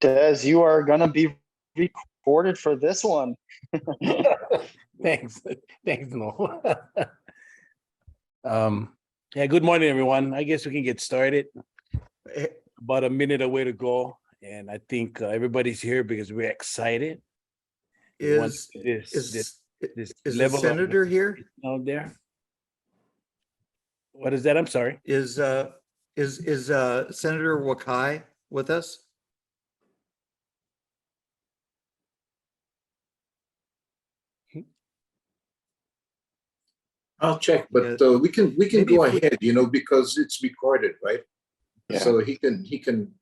Des, you are gonna be recorded for this one. Thanks, No. Yeah, good morning, everyone. I guess we can get started. About a minute away to go, and I think everybody's here because we're excited. Is this the senator here? out there? What is that? I'm sorry. Is Senator Wakai with us? I'll check, but we can Maybe go if we- ahead, because it's recorded, right? Yeah. So he can,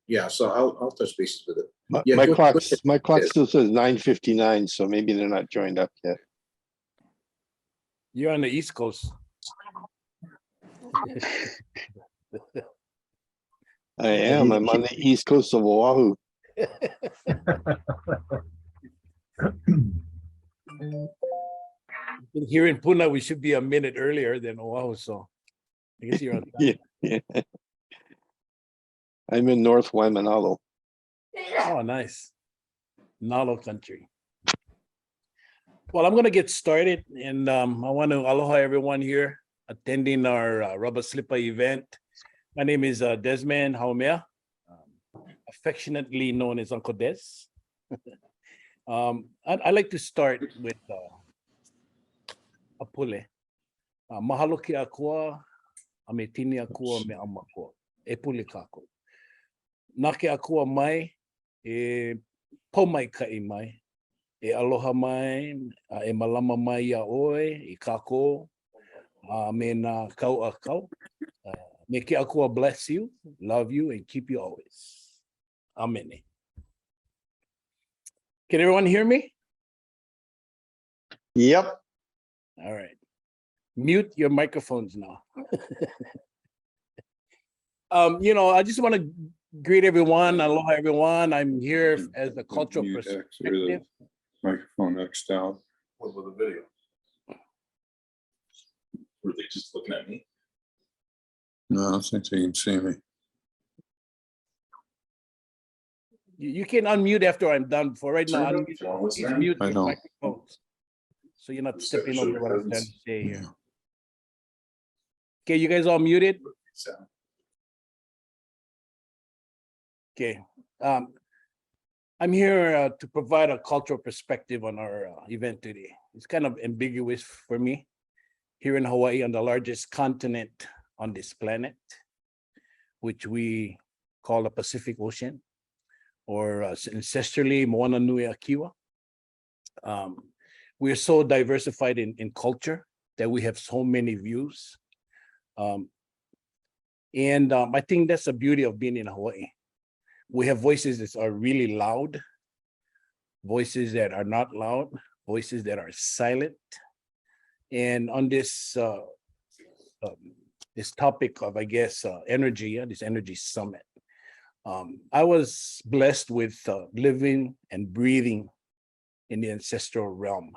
yeah, so I'll touch bases with it. My, Yeah, my go clock, ahead. my clock Yes. still says 9:59, so maybe they're not joined up yet. You're on the East Coast. I am. I'm on the east coast of Oahu. Here in Puna, we should be a minute earlier than Oahu, so I guess you're on time. Yeah. I'm in North Waimanalo. Oh, nice. Nalo country. Well, I'm going to get started, and I want to aloha everyone here attending our Rubbah Slippah event. My name is Desmond Haumea, affectionately known as Uncle Des. I'd like to start with Apule. Mahalo ki akua, a me tini akua me amakua. E pule kako. Nake akua mai, e po mai ka i mai. E aloha mai, e malama mai ia oe, i kako, me na kau a kau. Me ke akua bless you, love you, and keep you always. Amen. Can everyone hear me? Yep. All right. Mute your microphones now. I just want to greet everyone. Aloha, everyone. I'm here as a cultural perspective. Microphone X'd out. What with the video? Were they just looking at me? No, I don't think they can see me. You can unmute after I'm done. For right now, Turn unmute, it on, please listen. mute I your know. microphones. So you're not Just have to stepping show over your what I'm trying to presence. say here. Yeah. Okay, you guys all muted? Sound. Okay. I'm here to provide a cultural perspective on our event today. It's kind of ambiguous for me. Here in Hawaii, on the largest continent on this planet, which we call the Pacific Ocean, or ancestrally Moana Nui Akiwa. We are so diversified in culture that we have so many views. I think that's the beauty of being in Hawaii. We have voices that are really loud, voices that are not loud, voices that are silent. And on this this topic of, I guess, energy, this energy summit, I was blessed with living and breathing in the ancestral realm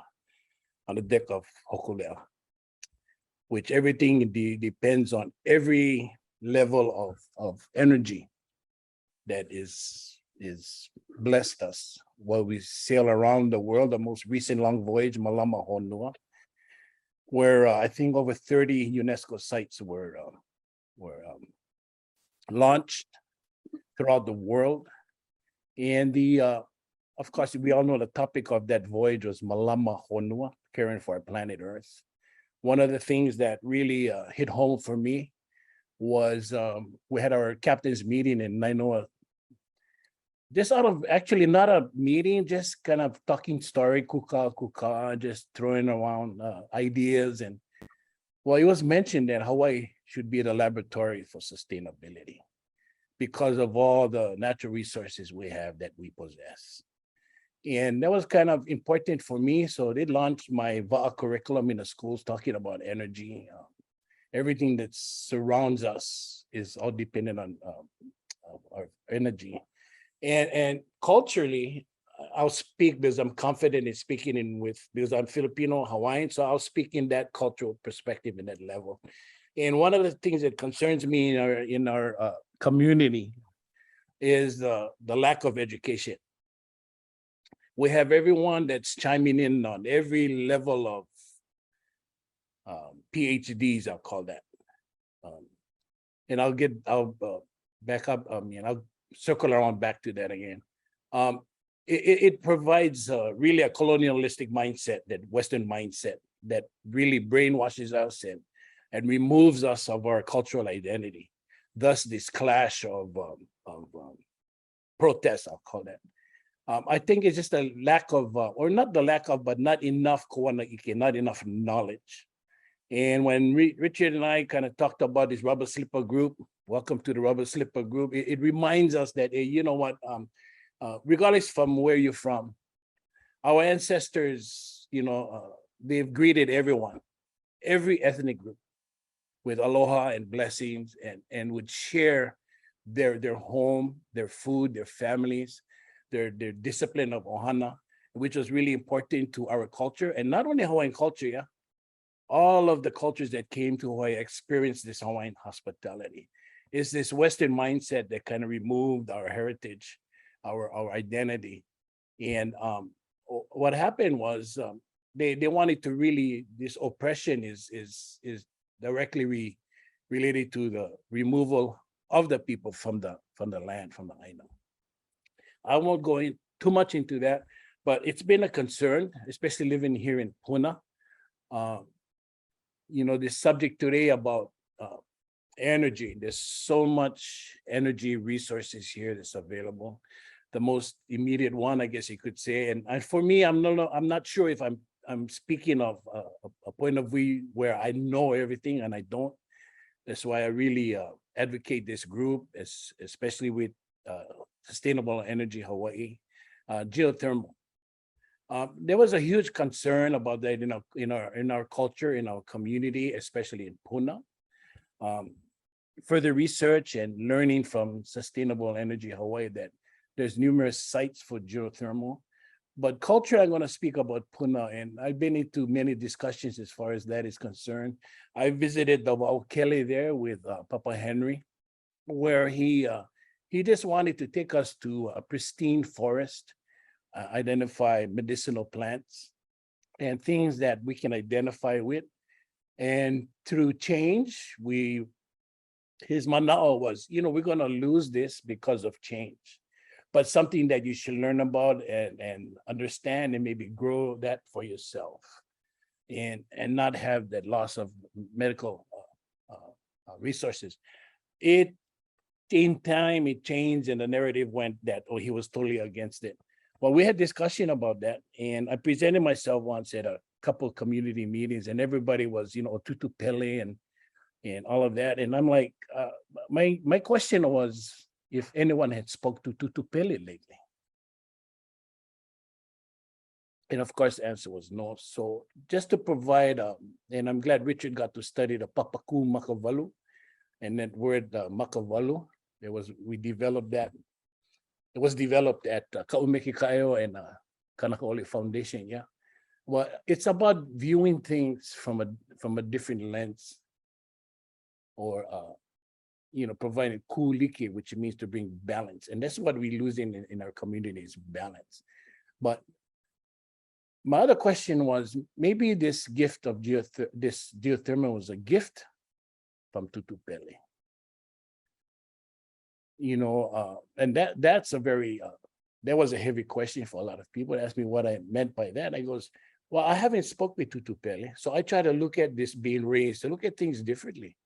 on the deck of Hokulea, which everything depends on every level of energy that is blessed us while we sail around the world. The most recent long voyage, Malama Honua, where I think over 30 UNESCO sites were launched throughout the world. And of course, we all know the topic of that voyage was Malama Honua, caring for our planet Earth. One of the things that really hit home for me was we had our captain's meeting in Nainoa. Just out of actually not a meeting, just kind of talking story, kuka, just throwing around ideas. And well, it was mentioned that Hawaii should be the laboratory for sustainability because of all the natural resources we have that we possess. And that was kind of important for me. So they launched my VA'a curriculum in the schools talking about energy. Everything that surrounds us is all dependent on our energy. And culturally, I'll speak because I'm confident in speaking because I'm Filipino, Hawaiian, so I'll speak in that cultural perspective in that level. And one of the things that concerns me in our community is the lack of education. We have everyone that's chiming in on every level of PhDs, I'll call that. And I'll back up, I'll circle around back to that again. It provides really a colonialistic mindset, that Western mindset that really brainwashes us and removes us of our cultural identity. Thus, this clash of protests, I'll call that. I think it's just a lack of, or not the lack of, but not enough not enough knowledge. And when Richard and I kind of talked about this Rubbah Slippah group, welcome to the Rubbah Slippah group, it reminds us that, you know what, regardless from where you're from, our ancestors, they've greeted everyone, every ethnic group, with aloha and blessings, and would share their home, their food, their families, their discipline of ohana, which was really important to our culture. And not only Hawaiian culture, yeah, all of the cultures that came to Hawaii experienced this Hawaiian hospitality. It's this Western mindset that kind of removed our heritage, our identity. And what happened was they wanted to really, this oppression is directly related to the removal of the people from the land, from the island. I won't go in too much into that, but it's been a concern, especially living here in Puna. This subject today about energy. There's so much energy resources here that's available. The most immediate one, I guess you could say, and for me, I'm not sure if I'm speaking of a point of view where I know everything, and I don't. That's why I really advocate this group, especially with Sustainable Energy Hawaii, geothermal. There was a huge concern about that in our culture, in our community, especially in Puna. Further research and learning from Sustainable Energy Hawaii that there's numerous sites for geothermal. But culture, I'm going to speak about Puna, and I've been into many discussions as far as that is concerned. I visited the Waukele there with Papa Henry, where he just wanted to take us to a pristine forest, identify medicinal plants and things that we can identify with. And through change, his manao was, we're going to lose this because of change, but something that you should learn about and understand, and maybe grow that for yourself, and not have that loss of medical resources. In time, it changed, and the narrative went that, he was totally against it. Well, we had discussion about that, and I presented myself once at a couple of community meetings, and everybody was, tutu pele and all of that. And I'm like, my question was if anyone had spoke to tutu pele lately. And of course, the answer was no. So just to provide, and I'm glad Richard got to study the papaku makavalu, and that word makavalu, we developed that. It was developed at Kaumeki Kaeo and Kanakaoli Foundation, yeah. Well, it's about viewing things from a different lens, or providing kulike, which means to bring balance, and that's what we lose in our community, is balance. But my other question was, maybe this gift of this geothermal was a gift from Tutu Pele. And that's a very that was a heavy question for a lot of people. They asked me what I meant by that. I goes, well, I haven't spoke with Tutu Pele, so I try to look at this being raised, to look at things differently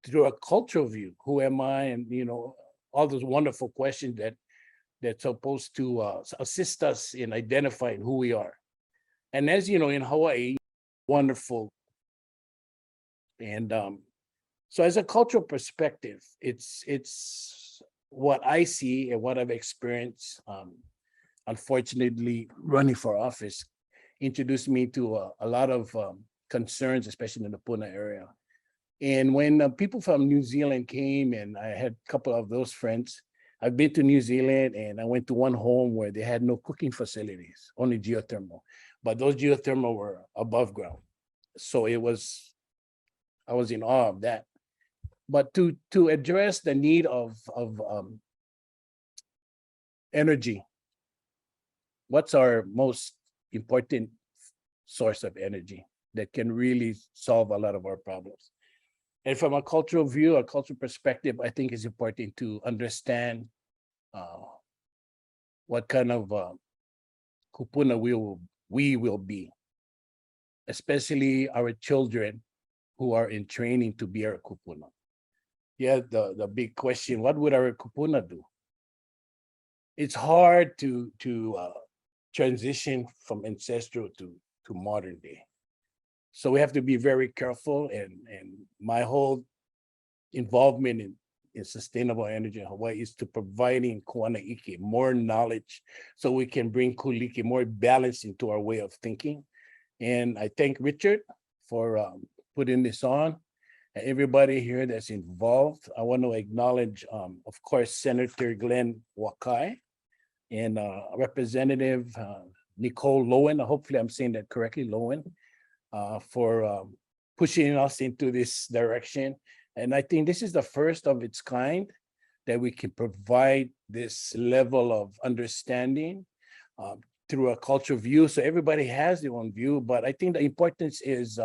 through a cultural view. Who am I? And all those wonderful questions that's supposed to assist us in identifying who we are. And as you know, in Hawaii, wonderful. And so as a cultural perspective, it's what I see and what I've experienced. Unfortunately, running for office introduced me to a lot of concerns, especially in the Puna area. And when people from New Zealand came, and I had a couple of those friends, I've been to New Zealand, and I went to one home where they had no cooking facilities, only geothermal. But those geothermal were above ground. So I was in awe of that. But to address the need of energy. What's our most important source of energy that can really solve a lot of our problems? And from a cultural view, a cultural perspective, I think it's important to understand what kind of kupuna we will be, especially our children who are in training to be our kupuna. Yeah, the big question, what would our kupuna do? It's hard to transition from ancestral to modern day. So we have to be very careful, and my whole involvement in sustainable energy in Hawaii is to providing Kuana Ike more knowledge so we can bring Kuliki more balance into our way of thinking. And I thank Richard for putting this on. And everybody here that's involved. I want to acknowledge, of course, Senator Glenn Wakai and Representative Nicole Lowen. Hopefully I'm saying that correctly, Lowen, for pushing us into this direction. And I think this is the first of its kind that we can provide this level of understanding through a cultural view. So everybody has their own view, but I think the importance is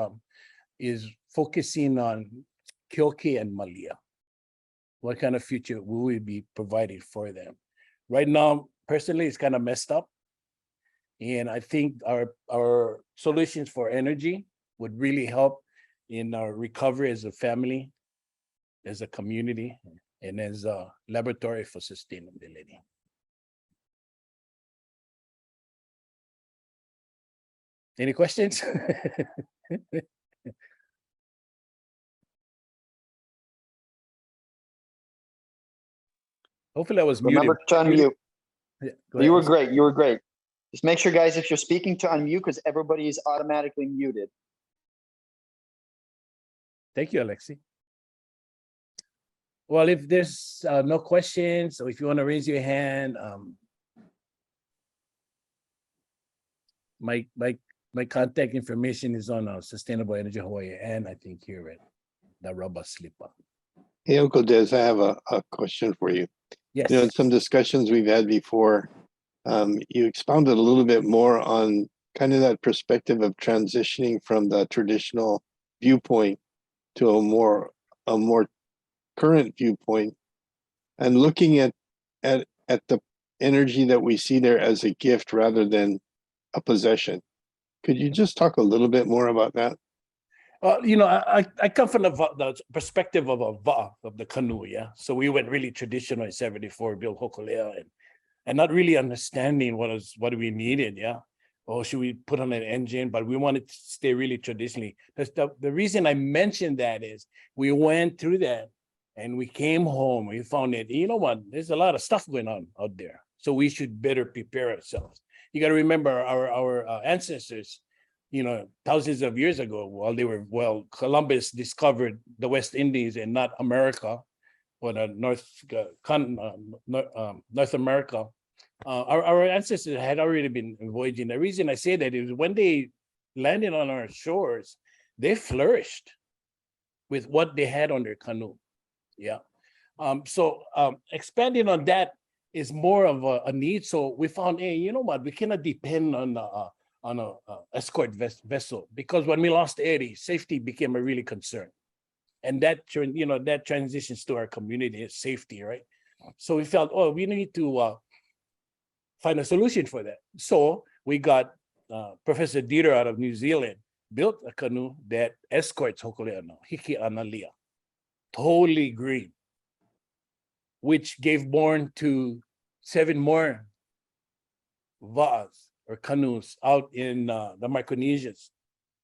focusing on Kyoke and Malia. What kind of future will we be providing for them? Right now, personally, it's kind of messed up. And I think our solutions for energy would really help in our recovery as a family, as a community, and as a laboratory for sustainability. Any questions? Hopefully I was muted. Remember to unmute. Yeah, go You were ahead. great. You were great. Just make sure, guys, if you're speaking, to unmute, because everybody is automatically muted. Thank you, Alexi. Well, if there's no questions, or if you want to raise your hand, my contact information is on Sustainable Energy Hawaii, and I think here at the Rubbah Slippah. Hey, Uncle Des, I have a question for you. Yes. You know, in some discussions we've had before, you expounded a little bit more on kind of that perspective of transitioning from the traditional viewpoint to a more current viewpoint, and looking at the energy that we see there as a gift rather than a possession. Could you just talk a little bit more about that? You know, I come from the perspective of a va'a, of the canoe, yeah. So we went really traditional in 74, built hokolea, and not really understanding what we needed, yeah. Or should we put on an engine? But we wanted to stay really traditionally. The reason I mentioned that is we went through that and we came home. We found that, you know what, there's a lot of stuff going on out there. So we should better prepare ourselves. You got to remember our ancestors, you know, thousands of years ago, while Columbus discovered the West Indies and not America, or the North America, our ancestors had already been voyaging. The reason I say that is when they landed on our shores, they flourished with what they had on their canoe. Yeah. So expanding on that is more of a need. So we found, hey, you know what, we cannot depend on a escort vessel, because when we lost Eddie, safety became a really concern. And that transitions to our community is safety, right? So we felt, oh, we need to find a solution for that. So we got Professor Dieter out of New Zealand, built a canoe that escorts Hokuleana, Hiki Analia, totally green, which gave born to 7 more va'as or canoes out in the Micronesians,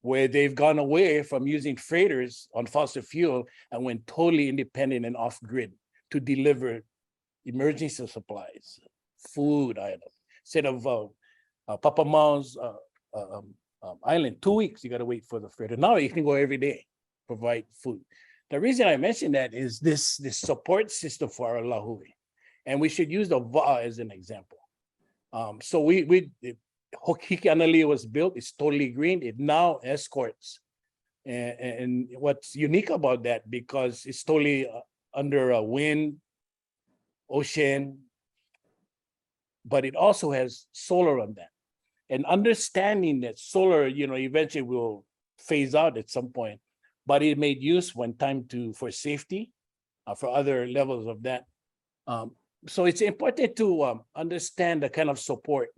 where they've gone away from using freighters on fossil fuel and went totally independent and off-grid to deliver emergency supplies, food items. Instead of Papa Mau's island, 2 weeks, you got to wait for the freighter. Now you can go every day, provide food. The reason I mention that is this support system for our lahui, and we should use the va'a as an example. So Hiki Analia was built, it's totally green, it now escorts. And what's unique about that, because it's totally under a wind, ocean, but it also has solar on that. And understanding that solar, eventually will phase out at some point, but it made use one time for safety, for other levels of that. So it's important to understand the kind of support.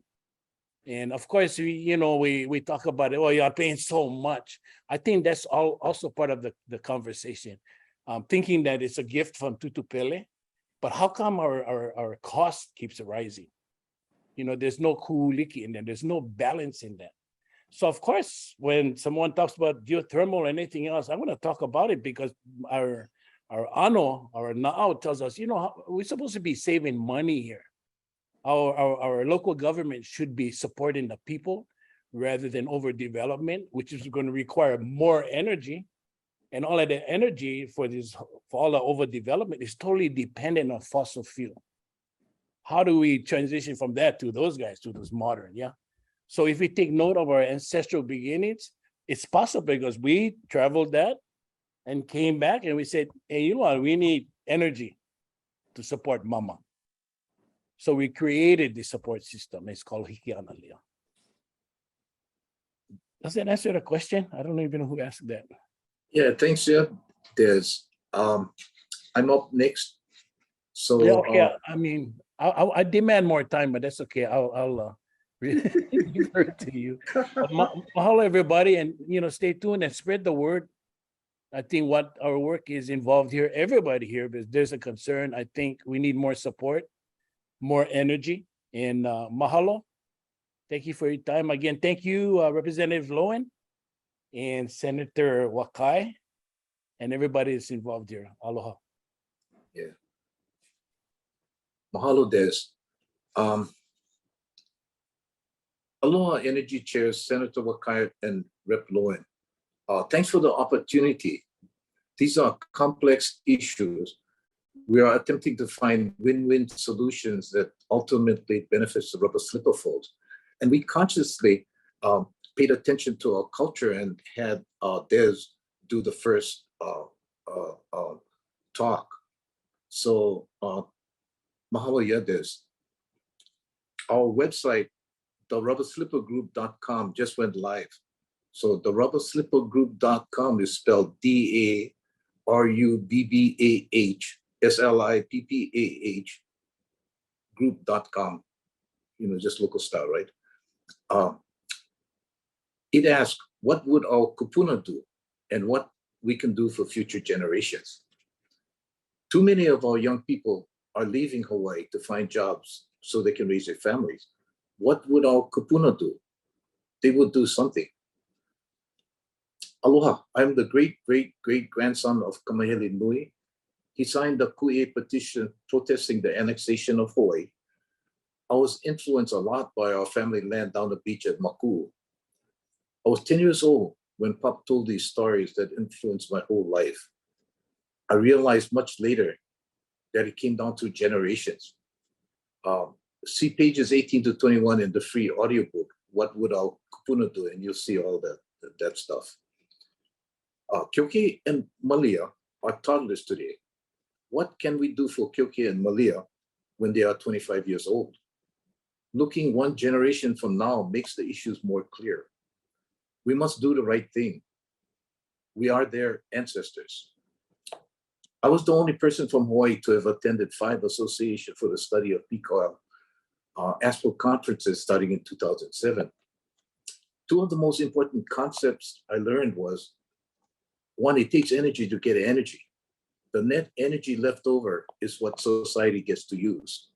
And of course, we talk about it. Oh, you're paying so much. I think that's also part of the conversation. Thinking that it's a gift from Tutupele, but how come our cost keeps rising? There's no kuuliki in there. There's no balance in that. So of course, when someone talks about geothermal or anything else, I'm going to talk about it because our ano, our na'au tells us, we're supposed to be saving money here. Our local government should be supporting the people rather than overdevelopment, which is going to require more energy. And all of the energy for all the overdevelopment is totally dependent on fossil fuel. How do we transition from that to those guys, to those modern, yeah? So if we take note of our ancestral beginnings, it's possible because we traveled that and came back and we said, hey, you know what, we need energy to support mama. So we created the support system. It's called Hikianalia. Does that answer the question? I don't even know who asked that. Yeah, thanks, yeah. There's, I'm up next. So, Yeah, okay. I mean, I demand more time, but that's okay. I'll refer to you. Mahalo, everybody, and stay tuned and spread the word. I think what our work is involved here, everybody here, because there's a concern. I think we need more support, more energy, and mahalo. Thank you for your time again. Thank you, Representative Lowen and Senator Wakai, and everybody that's involved here. Aloha. yeah. Mahalo, Des. Aloha Energy Chair, Senator Wakai and Rep. Lowen. Thanks for the opportunity. These are complex issues. We are attempting to find win-win solutions that ultimately benefits the Rubbah Slippah folks. And we consciously paid attention to our culture and had Des do the first talk. So, mahalo ya, Des. Our website, therubbahslippahgroup.com, just went live. So the rubbahslippahgroup.com is spelled DARUBBAHSLIPPAH group.com, just local style, right? It asks, what would our kupuna do and what we can do for future generations? Too many of our young people are leaving Hawaii to find jobs so they can raise their families. What would our kupuna do? They would do something. Aloha, I'm the great-great-great-grandson of Kamahele Nui. He signed the Ku'e petition protesting the annexation of Hawaii. I was influenced a lot by our family land down the beach at Maku. I was 10 years old when Pop told these stories that influenced my whole life. I realized much later that it came down to generations. See pages 18 to 21 in the free audiobook, What Would Our Kupuna Do? And you'll see all that stuff. Kyoke and Malia are toddlers today. What can we do for Kyoke and Malia when they are 25 years old? Looking one generation from now makes the issues more clear. We must do the right thing. We are their ancestors. I was the only person from Hawaii to have attended 5 Association for the Study of Peak Oil ASPO conferences starting in 2007. 2 of the most important concepts I learned was, 1, it takes energy to get energy. The net energy left over is what society gets to use.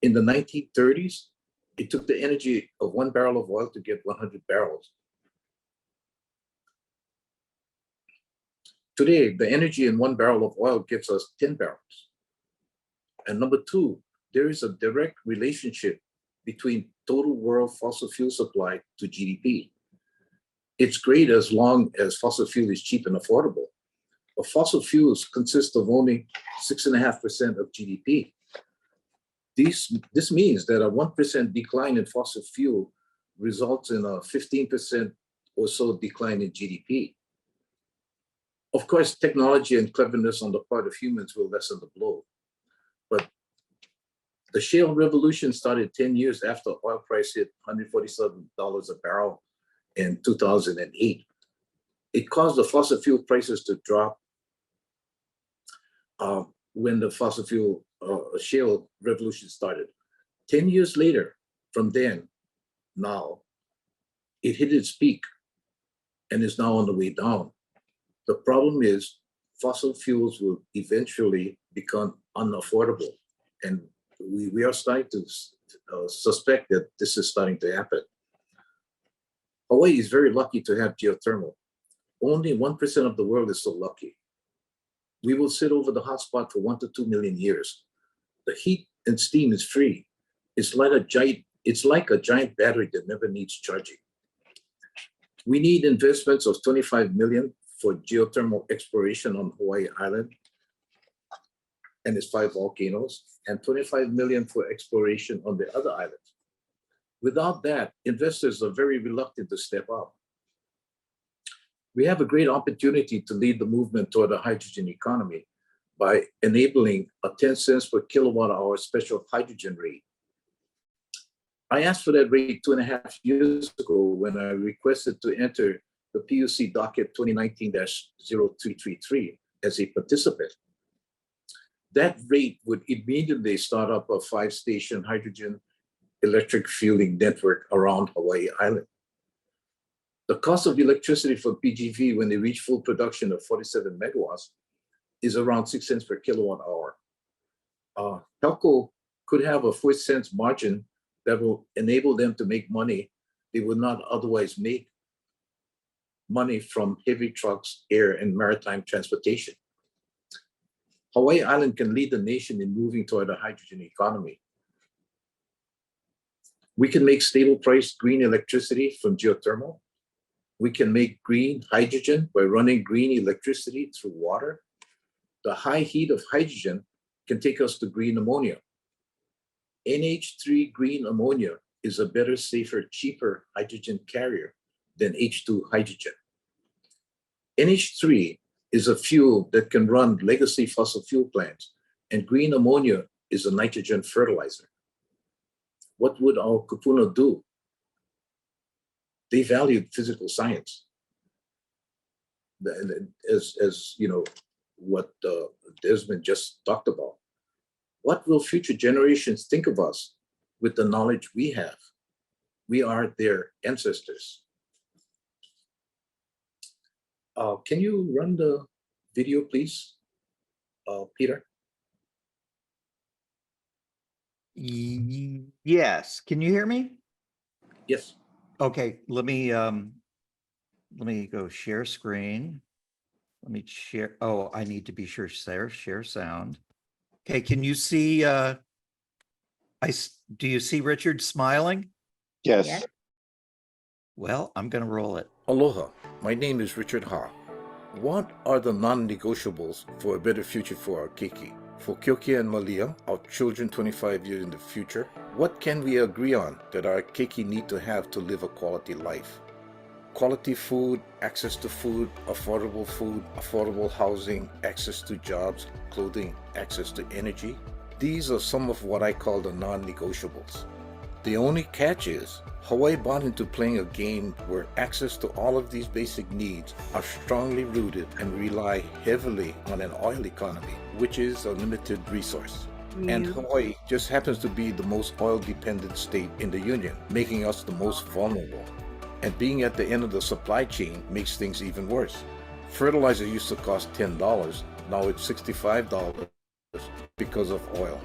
In the 1930s, it took the energy of 1 barrel of oil to get 100 barrels. Today, the energy in 1 barrel of oil gives us 10 barrels. And number 2, there is a direct relationship between total world fossil fuel supply to GDP. It's great as long as fossil fuel is cheap and affordable. But fossil fuels consist of only 6.5% of GDP. This means that a 1% decline in fossil fuel results in a 15% or so decline in GDP. Of course, technology and cleverness on the part of humans will lessen the blow. But The shale revolution started 10 years after oil price hit $147 a barrel in 2008. It caused the fossil fuel prices to drop when the fossil fuel shale revolution started. 10 years later, from then, now, it hit its peak and is now on the way down. The problem is fossil fuels will eventually become unaffordable. And we are starting to suspect that this is starting to happen. Hawaii is very lucky to have geothermal. Only 1% of the world is so lucky. We will sit over the hotspot for 1 to 2 million years. The heat and steam is free. It's like a giant battery that never needs charging. We need investments of 25 million for geothermal exploration on Hawaii Island and its 5 volcanoes, and 25 million for exploration on the other islands. Without that, investors are very reluctant to step up. We have a great opportunity to lead the movement toward a hydrogen economy by enabling a 10 cents per kilowatt hour special hydrogen rate. I asked for that rate 2.5 years ago when I requested to enter the PUC docket 2019-0333 as a participant. That rate would immediately start up a 5-station hydrogen electric fueling network around Hawaii Island. The cost of electricity for PGV when they reach full production of 47 megawatts is around 6 cents per kilowatt hour. Telco could have a 4 cents margin that will enable them to make money they would not otherwise make money from heavy trucks, air, and maritime transportation. Hawaii Island can lead the nation in moving toward a hydrogen economy. We can make stable priced green electricity from geothermal. We can make green hydrogen by running green electricity through water. The high heat of hydrogen can take us to green ammonia. NH3 green ammonia is a better, safer, cheaper hydrogen carrier than H2 hydrogen. NH3 is a fuel that can run legacy fossil fuel plants, and green ammonia is a nitrogen fertilizer. What would our kupuna do? They valued physical science. As you know, what Desmond just talked about. What will future generations think of us with the knowledge we have? We are their ancestors. Can you run the video, please, Peter? Yes, can you hear me? Yes. Okay, let me go share screen. Let me share. Oh, I need to be sure share sound. Okay, can you see, do you see Richard smiling? Yes. Well, I'm gonna roll it. Aloha, my name is Richard Ha. What are the non-negotiables for a better future for our keiki? For Kyokia and Malia, our children 25 years in the future, what can we agree on that our keiki need to have to live a quality life? Quality food, access to food, affordable housing, access to jobs, clothing, access to energy. These are some of what I call the non-negotiables. The only catch is, Hawaii bought into playing a game where access to all of these basic needs are strongly rooted and rely heavily on an oil economy, which is a limited resource. And Hawaii just happens to be the most oil-dependent state in the Union, making us the most vulnerable. And being at the end of the supply chain makes things even worse. Fertilizer used to cost $10, now it's $65 because of oil.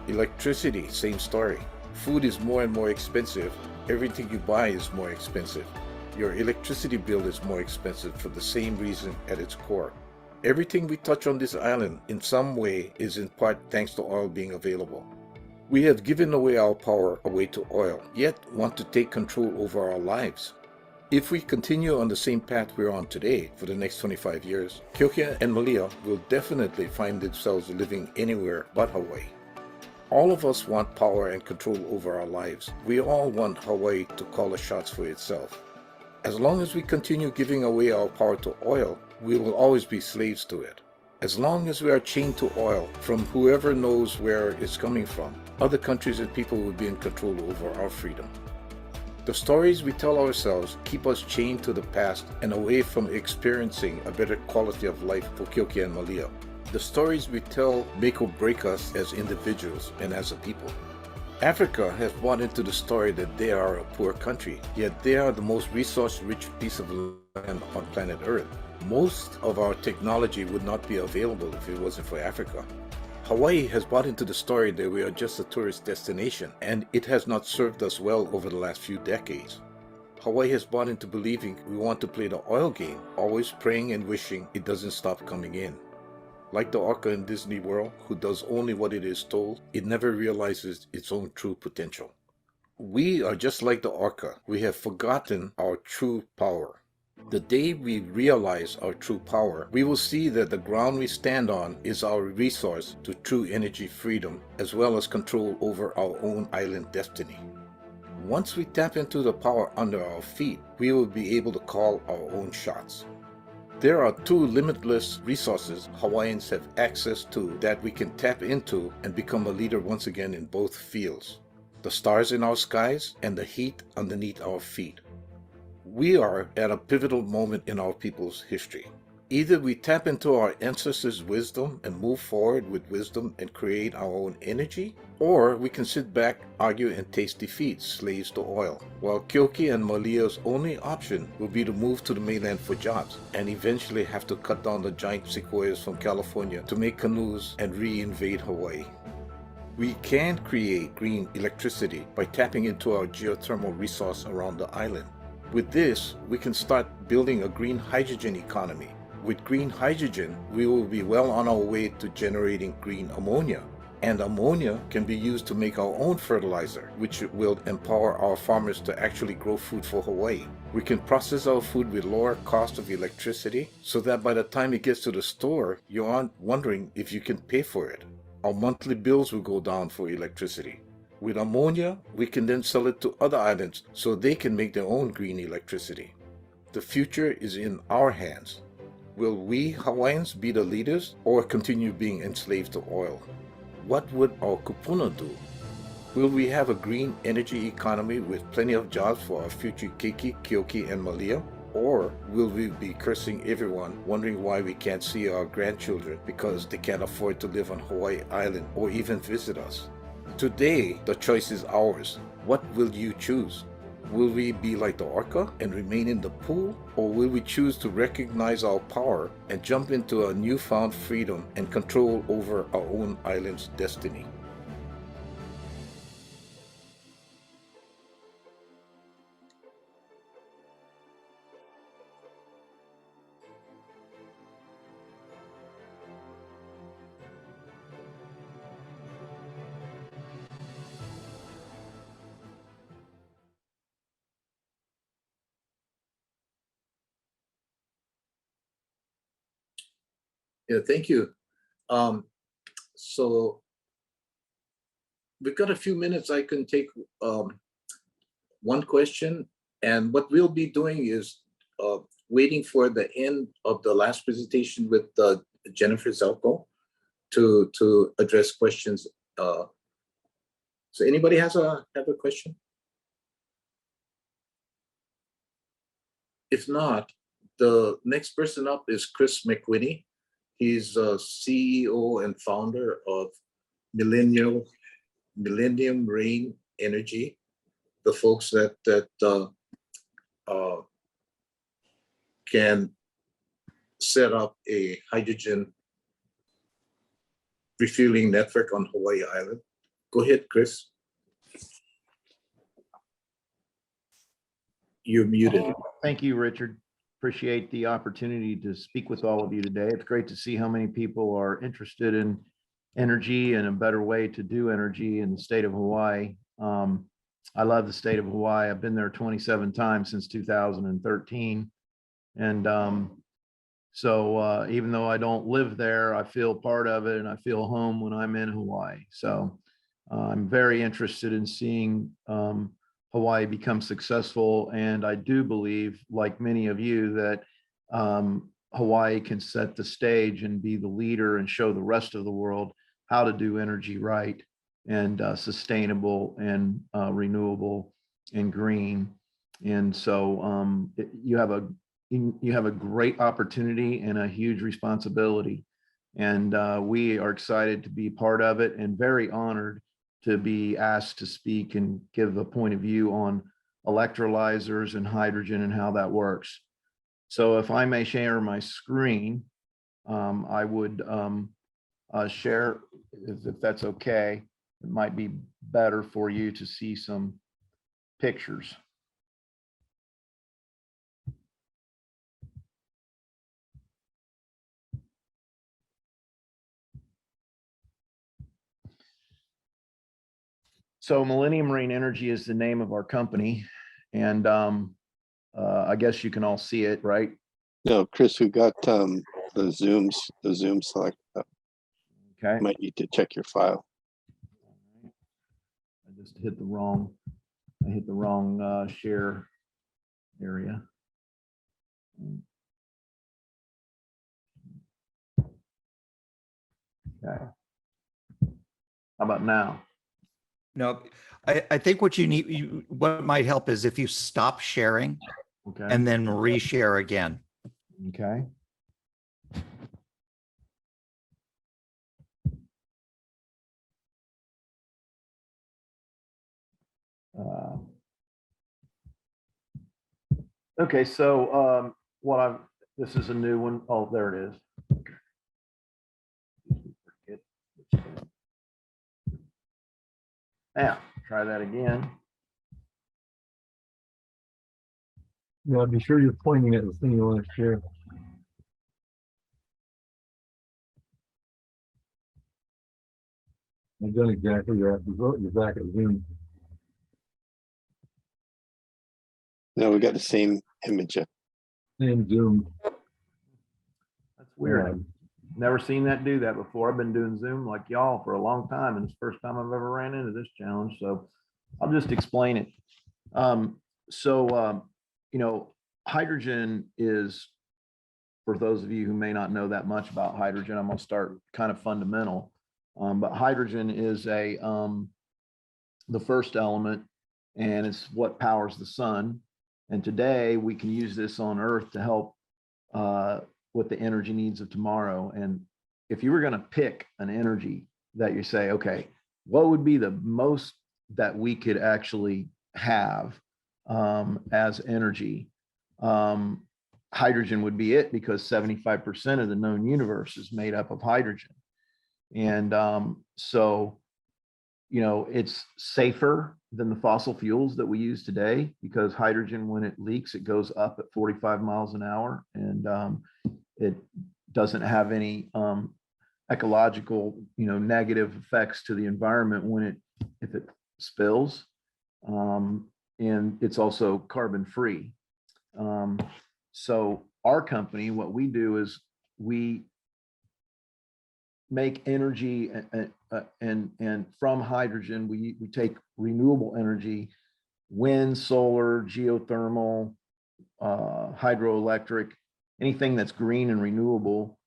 Electricity, same story. Food is more and more expensive. Everything you buy is more expensive. Your electricity bill is more expensive for the same reason at its core. Everything we touch on this island in some way is in part thanks to oil being available. We have given away our power away to oil, yet want to take control over our lives. If we continue on the same path we're on today for the next 25 years, Kyokia and Malia will definitely find themselves living anywhere but Hawaii. All of us want power and control over our lives. We all want Hawaii to call the shots for itself. As long as we continue giving away our power to oil, we will always be slaves to it. As long as we are chained to oil from whoever knows where it's coming from, other countries and people will be in control over our freedom. The stories we tell ourselves keep us chained to the past and away from experiencing a better quality of life for Kyoki and Malia. The stories we tell make or break us as individuals and as a people. Africa has bought into the story that they are a poor country, yet they are the most resource-rich piece of land on planet Earth. Most of our technology would not be available if it wasn't for Africa. Hawaii has bought into the story that we are just a tourist destination, and it has not served us well over the last few decades. Hawaii has bought into believing we want to play the oil game, always praying and wishing it doesn't stop coming in. Like the orca in Disney World, who does only what it is told, it never realizes its own true potential. We are just like the orca. We have forgotten our true power. The day we realize our true power, we will see that the ground we stand on is our resource to true energy freedom, as well as control over our own island destiny. Once we tap into the power under our feet, we will be able to call our own shots. There are two limitless resources Hawaiians have access to that we can tap into and become a leader once again in both fields: the stars in our skies and the heat underneath our feet. We are at a pivotal moment in our people's history. Either we tap into our ancestors' wisdom and move forward with wisdom and create our own energy, or we can sit back, argue, and taste defeat, slaves to oil, while Kyoki and Malia's only option will be to move to the mainland for jobs and eventually have to cut down the giant sequoias from California to make canoes and re-invade Hawaii. We can create green electricity by tapping into our geothermal resource around the island. With this, we can start building a green hydrogen economy. With green hydrogen, we will be well on our way to generating green ammonia. And ammonia can be used to make our own fertilizer, which will empower our farmers to actually grow food for Hawaii. We can process our food with lower cost of electricity, so that by the time it gets to the store, you aren't wondering if you can pay for it. Our monthly bills will go down for electricity. With ammonia, we can then sell it to other islands so they can make their own green electricity. The future is in our hands. Will we Hawaiians be the leaders or continue being enslaved to oil? What would our kupuna do? Will we have a green energy economy with plenty of jobs for our future Keiki, Kyoki, and Malia? Or will we be cursing everyone, wondering why we can't see our grandchildren because they can't afford to live on Hawaii Island or even visit us? Today, the choice is ours. What will you choose? Will we be like the orca and remain in the pool? Or will we choose to recognize our power and jump into a newfound freedom and control over our own island's destiny? Yeah, thank you. So we've got a few minutes. I can take one question, and what we'll be doing is waiting for the end of the last presentation with Jennifer Zelko to address questions. So anybody have a question? If not, the next person up is Chris McWhinney. He's CEO and founder of Millennium Rain Energy, the folks that can set up a hydrogen refueling network on Hawaii Island. Go ahead, Chris. You're muted. Thank you, Richard. Appreciate the opportunity to speak with all of you today. It's great to see how many people are interested in energy and a better way to do energy in the state of Hawaii. I love the state of Hawaii. I've been there 27 times since 2013. And so even though I don't live there, I feel part of it and I feel home when I'm in Hawaii. So I'm very interested in seeing Hawaii become successful. And I do believe, like many of you, that Hawaii can set the stage and be the leader and show the rest of the world how to do energy right. and sustainable and renewable and green. And so you have a great opportunity and a huge responsibility. And we are excited to be part of it and very honored to be asked to speak and give a point of view on electrolyzers and hydrogen and how that works. So if I may share my screen, I would share, if that's okay. It might be better for you to see some pictures. So Millennium Marine Energy is the name of our company. And I guess you can all see it, right? No, Chris, we got the Zoom select. Okay. Might need to check your file. I just hit the wrong, share area. Okay. How about now? No, I think what you need, what might help is if you stop sharing Okay. and then reshare again. Okay. Okay, so this is a new one. Oh, there it is. Now, try that again. Yeah, be sure you're pointing at the thing you want to share. I've done exactly that. You're back at Zoom. No, we got the same image up. Same Zoom. That's weird. Never seen that do that before. I've been doing Zoom like y'all for a long time, and it's the first time I've ever ran into this challenge. So I'll just explain it. You know, hydrogen is, for those of you who may not know that much about hydrogen, I'm going to start kind of fundamental. But hydrogen is the first element, and it's what powers the sun. And today we can use this on Earth to help with the energy needs of tomorrow. And if you were going to pick an energy that you say, okay, what would be the most that we could actually have as energy? Hydrogen would be it, because 75% of the known universe is made up of hydrogen. And so, you know, it's safer than the fossil fuels that we use today, because hydrogen, when it leaks, it goes up at 45 miles an hour, and it doesn't have any ecological, you know, negative effects to the environment if it spills. And it's also carbon free. So our company, what we do is we make energy and from hydrogen, we take renewable energy, wind, solar, geothermal, hydroelectric, anything that's green and renewable,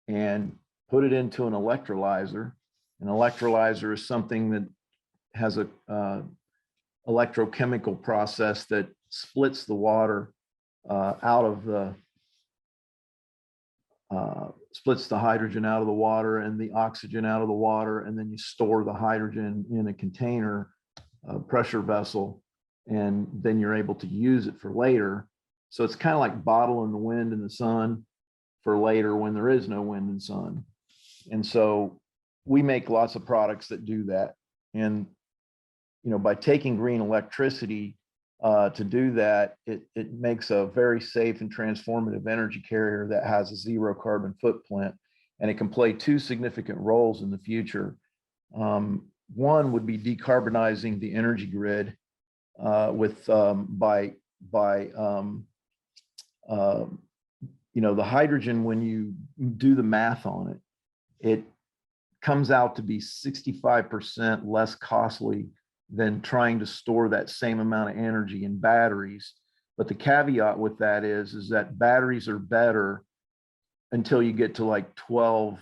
and put it into an electrolyzer. An electrolyzer is something that has a electrochemical process that splits the water out of the splits the hydrogen out of the water and the oxygen out of the water, and then you store the hydrogen in a container, a pressure vessel, and then you're able to use it for later. So it's kind of like bottling the wind and the sun for later when there is no wind and sun. And so we make lots of products that do that. And, you know, by taking green electricity to do that, it makes a very safe and transformative energy carrier that has a zero carbon footprint, and it can play two significant roles in the future. One would be decarbonizing the energy grid you know, the hydrogen, when you do the math on it, it comes out to be 65% less costly than trying to store that same amount of energy in batteries. But the caveat with that is that batteries are better until you get to like 12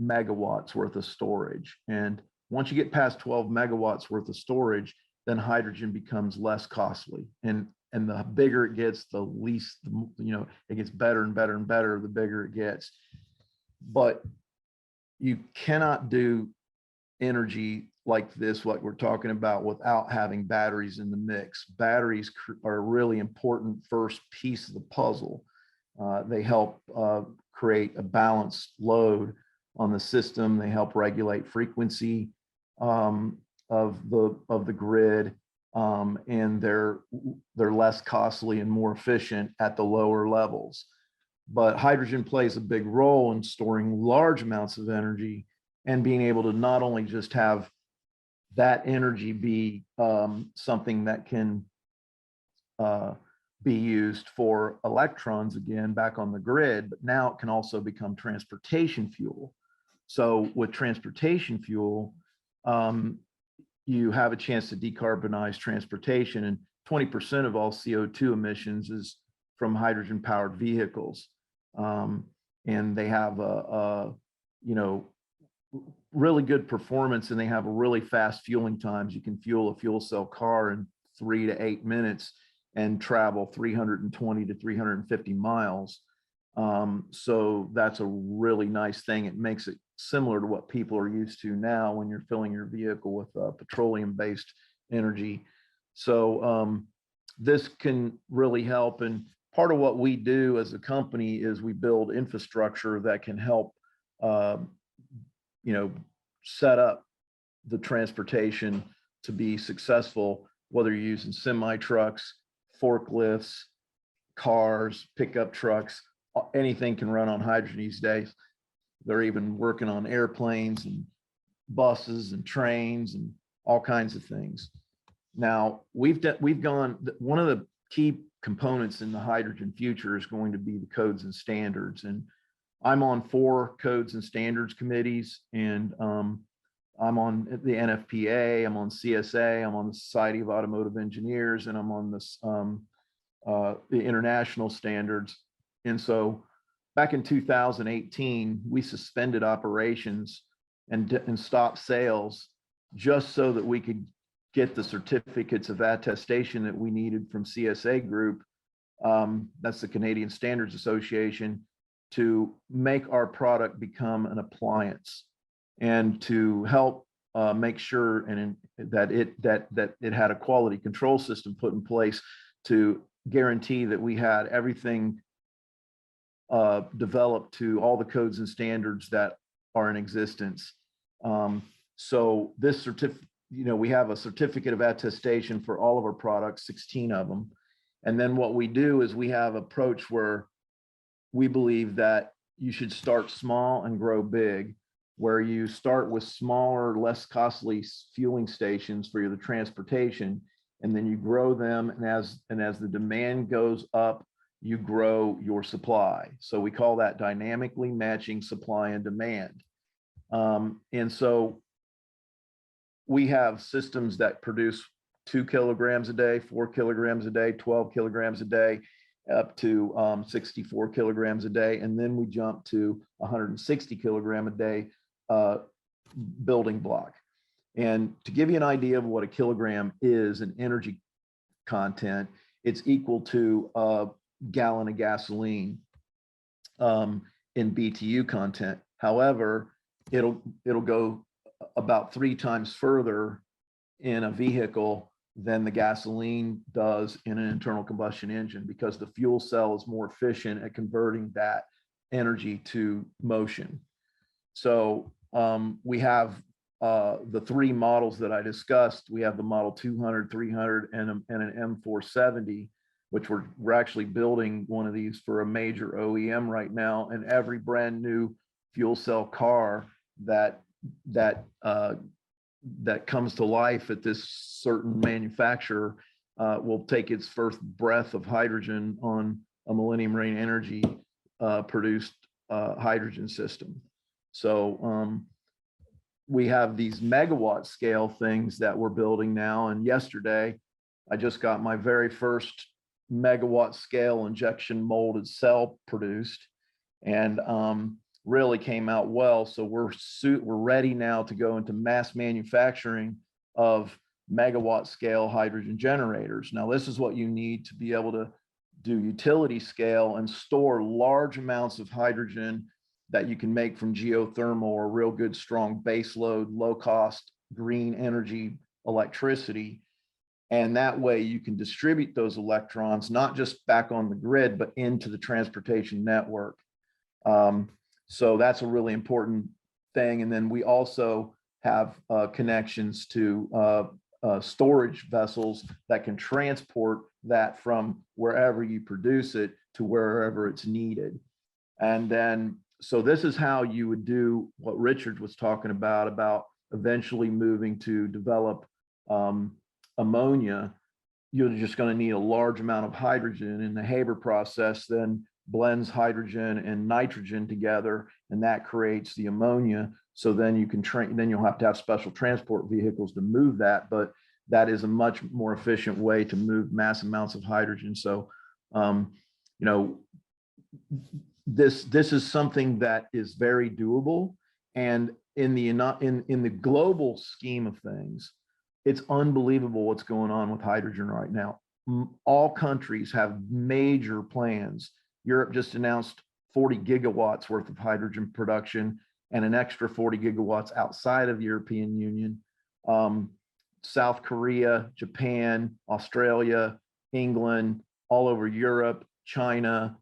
megawatts worth of storage. And once you get past 12 megawatts worth of storage, then hydrogen becomes less costly. And the bigger it gets, the least, it gets better and better and better, the bigger it gets. But you cannot do energy like this, what we're talking about, without having batteries in the mix. Batteries are a really important first piece of the puzzle. They help create a balanced load on the system. They help regulate frequency of the grid, and they're less costly and more efficient at the lower levels. But hydrogen plays a big role in storing large amounts of energy and being able to not only just have that energy be something that can be used for electrons again back on the grid, but now it can also become transportation fuel. So with transportation fuel, you have a chance to decarbonize transportation, and 20% of all CO2 emissions is from hydrogen powered vehicles. And they have really good performance, and they have a really fast fueling times. You can fuel a fuel cell car in 3 to 8 minutes and travel 320 to 350 miles. So that's a really nice thing. It makes it similar to what people are used to now when you're filling your vehicle with petroleum-based energy. So this can really help. And part of what we do as a company is we build infrastructure that can help set up the transportation to be successful, whether you're using semi trucks, forklifts, cars, pickup trucks, anything can run on hydrogen these days. They're even working on airplanes and buses and trains and all kinds of things. Now we've gone, one of the key components in the hydrogen future is going to be the codes and standards. And I'm on 4 codes and standards committees, and I'm on the NFPA, I'm on CSA, I'm on the Society of Automotive Engineers, and I'm on this the international standards. And so back in 2018, we suspended operations and stopped sales just so that we could get the certificates of attestation that we needed from CSA Group, that's the Canadian Standards Association, to make our product become an appliance, and to help make sure that it had a quality control system put in place to guarantee that we had everything developed to all the codes and standards that are in existence. So this certificate, we have a certificate of attestation for all of our products, 16 of them. And then what we do is we have an approach where we believe that you should start small and grow big, where you start with smaller, less costly fueling stations for the transportation, and then you grow them. And as the demand goes up, you grow your supply. So we call that dynamically matching supply and demand. And so we have systems that produce 2 kilograms a day, 4 kilograms a day, 12 kilograms a day, up to 64 kilograms a day. And then we jump to 160 kilogram a day building block. And to give you an idea of what a kilogram is in energy content, it's equal to a gallon of gasoline in BTU content. However, it'll go about 3 times further in a vehicle than the gasoline does in an internal combustion engine, because the fuel cell is more efficient at converting that energy to motion. So we have the 3 models that I discussed. We have the model 200, 300, and an M470, which we're actually building one of these for a major OEM right now. And every brand new fuel cell car that comes to life at this certain manufacturer will take its first breath of hydrogen on a Millennium Reign Energy produced hydrogen system. So we have these megawatt scale things that we're building now. And yesterday, I just got my very first megawatt scale injection molded cell produced. And really came out well. So we're ready now to go into mass manufacturing of megawatt scale hydrogen generators. Now, this is what you need to be able to do utility scale and store large amounts of hydrogen that you can make from geothermal or real good, strong baseload, low cost, green energy electricity. And that way you can distribute those electrons, not just back on the grid, but into the transportation network. So that's a really important thing. And then we also have connections to storage vessels that can transport that from wherever you produce it to wherever it's needed. And then, so this is how you would do what Richard was talking about eventually moving to develop ammonia. You're just going to need a large amount of hydrogen, and the Haber process then blends hydrogen and nitrogen together, and that creates the ammonia. So then you can then you'll have to have special transport vehicles to move that, but that is a much more efficient way to move mass amounts of hydrogen. So, you know, this is something that is very doable, and in the global scheme of things, it's unbelievable what's going on with hydrogen right now. All countries have major plans. Europe just announced 40 gigawatts worth of hydrogen production and an extra 40 gigawatts outside of the European Union. South Korea, Japan, Australia, England, all over Europe, China.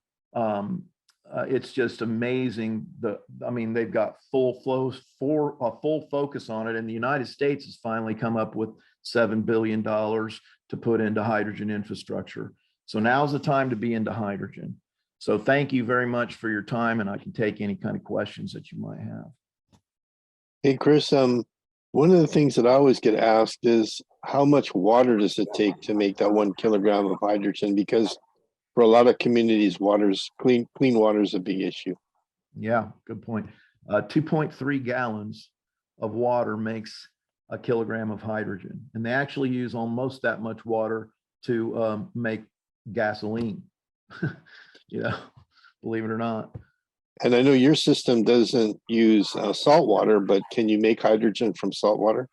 It's just amazing. I mean, they've got full focus on it. And the United States has finally come up with $7 billion to put into hydrogen infrastructure. So now's the time to be into hydrogen. So thank you very much for your time, and I can take any kind of questions that you might have. Hey, Chris, one of the things that I always get asked is how much water does it take to make that 1 kilogram of hydrogen? Because for a lot of communities, clean water is a big issue. Yeah, good point. 2.3 gallons of water makes a kilogram of hydrogen, and they actually use almost that much water to make gasoline. You know, believe it or not. And I know your system doesn't use salt water, but can you make hydrogen from salt water?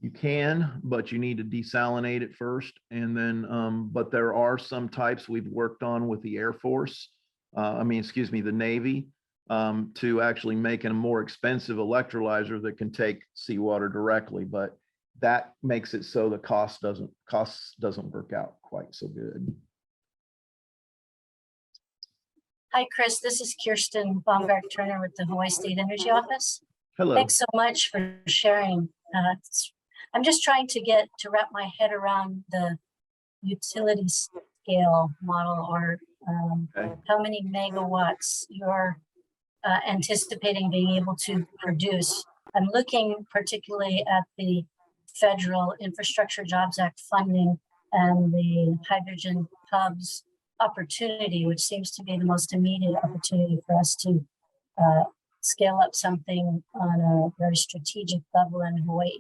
You can, but you need to desalinate it first. And then, but there are some types we've worked on with the Air Force, the Navy, to actually make a more expensive electrolyzer that can take seawater directly. But that makes it so the cost doesn't work out quite so good. Hi, Chris. This is Kirsten Baumgartner with the Hawaii State Energy Office. Hello. Thanks so much for sharing. I'm just trying to wrap my head around the utility scale model, or how many megawatts you're anticipating being able to produce. I'm looking particularly at the Federal Infrastructure Jobs Act funding and the hydrogen hubs opportunity, which seems to be the most immediate opportunity for us to scale up something on a very strategic level in Hawaii.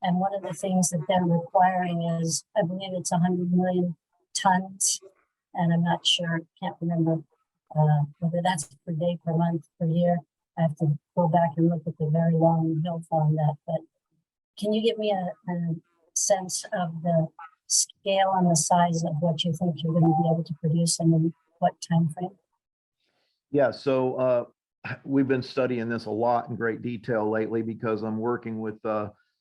And one of the things that they're requiring is, I believe it's 100 million tons, and I'm not sure, can't remember whether that's per day, per month, per year. I have to go back and look at the very long hill on that. But can you give me a sense of the scale and the size of what you think you're going to be able to produce, and in what time frame? Yeah, so we've been studying this a lot in great detail lately, because I'm working with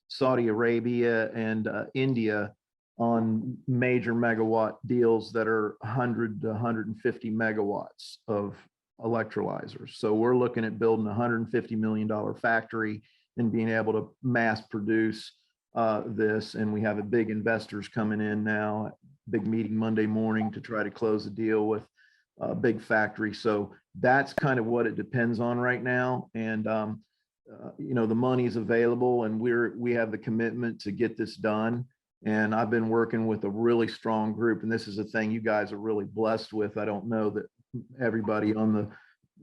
Saudi Arabia and India on major megawatt deals that are 100 to 150 megawatts of electrolyzers. So we're looking at building a $150 million factory and being able to mass produce this. And we have a big investors coming in now, big meeting Monday morning to try to close the deal with a big factory. So that's kind of what it depends on right now. And you know, the money's available, and we have the commitment to get this done. And I've been working with a really strong group, and this is a thing you guys are really blessed with. I don't know that everybody on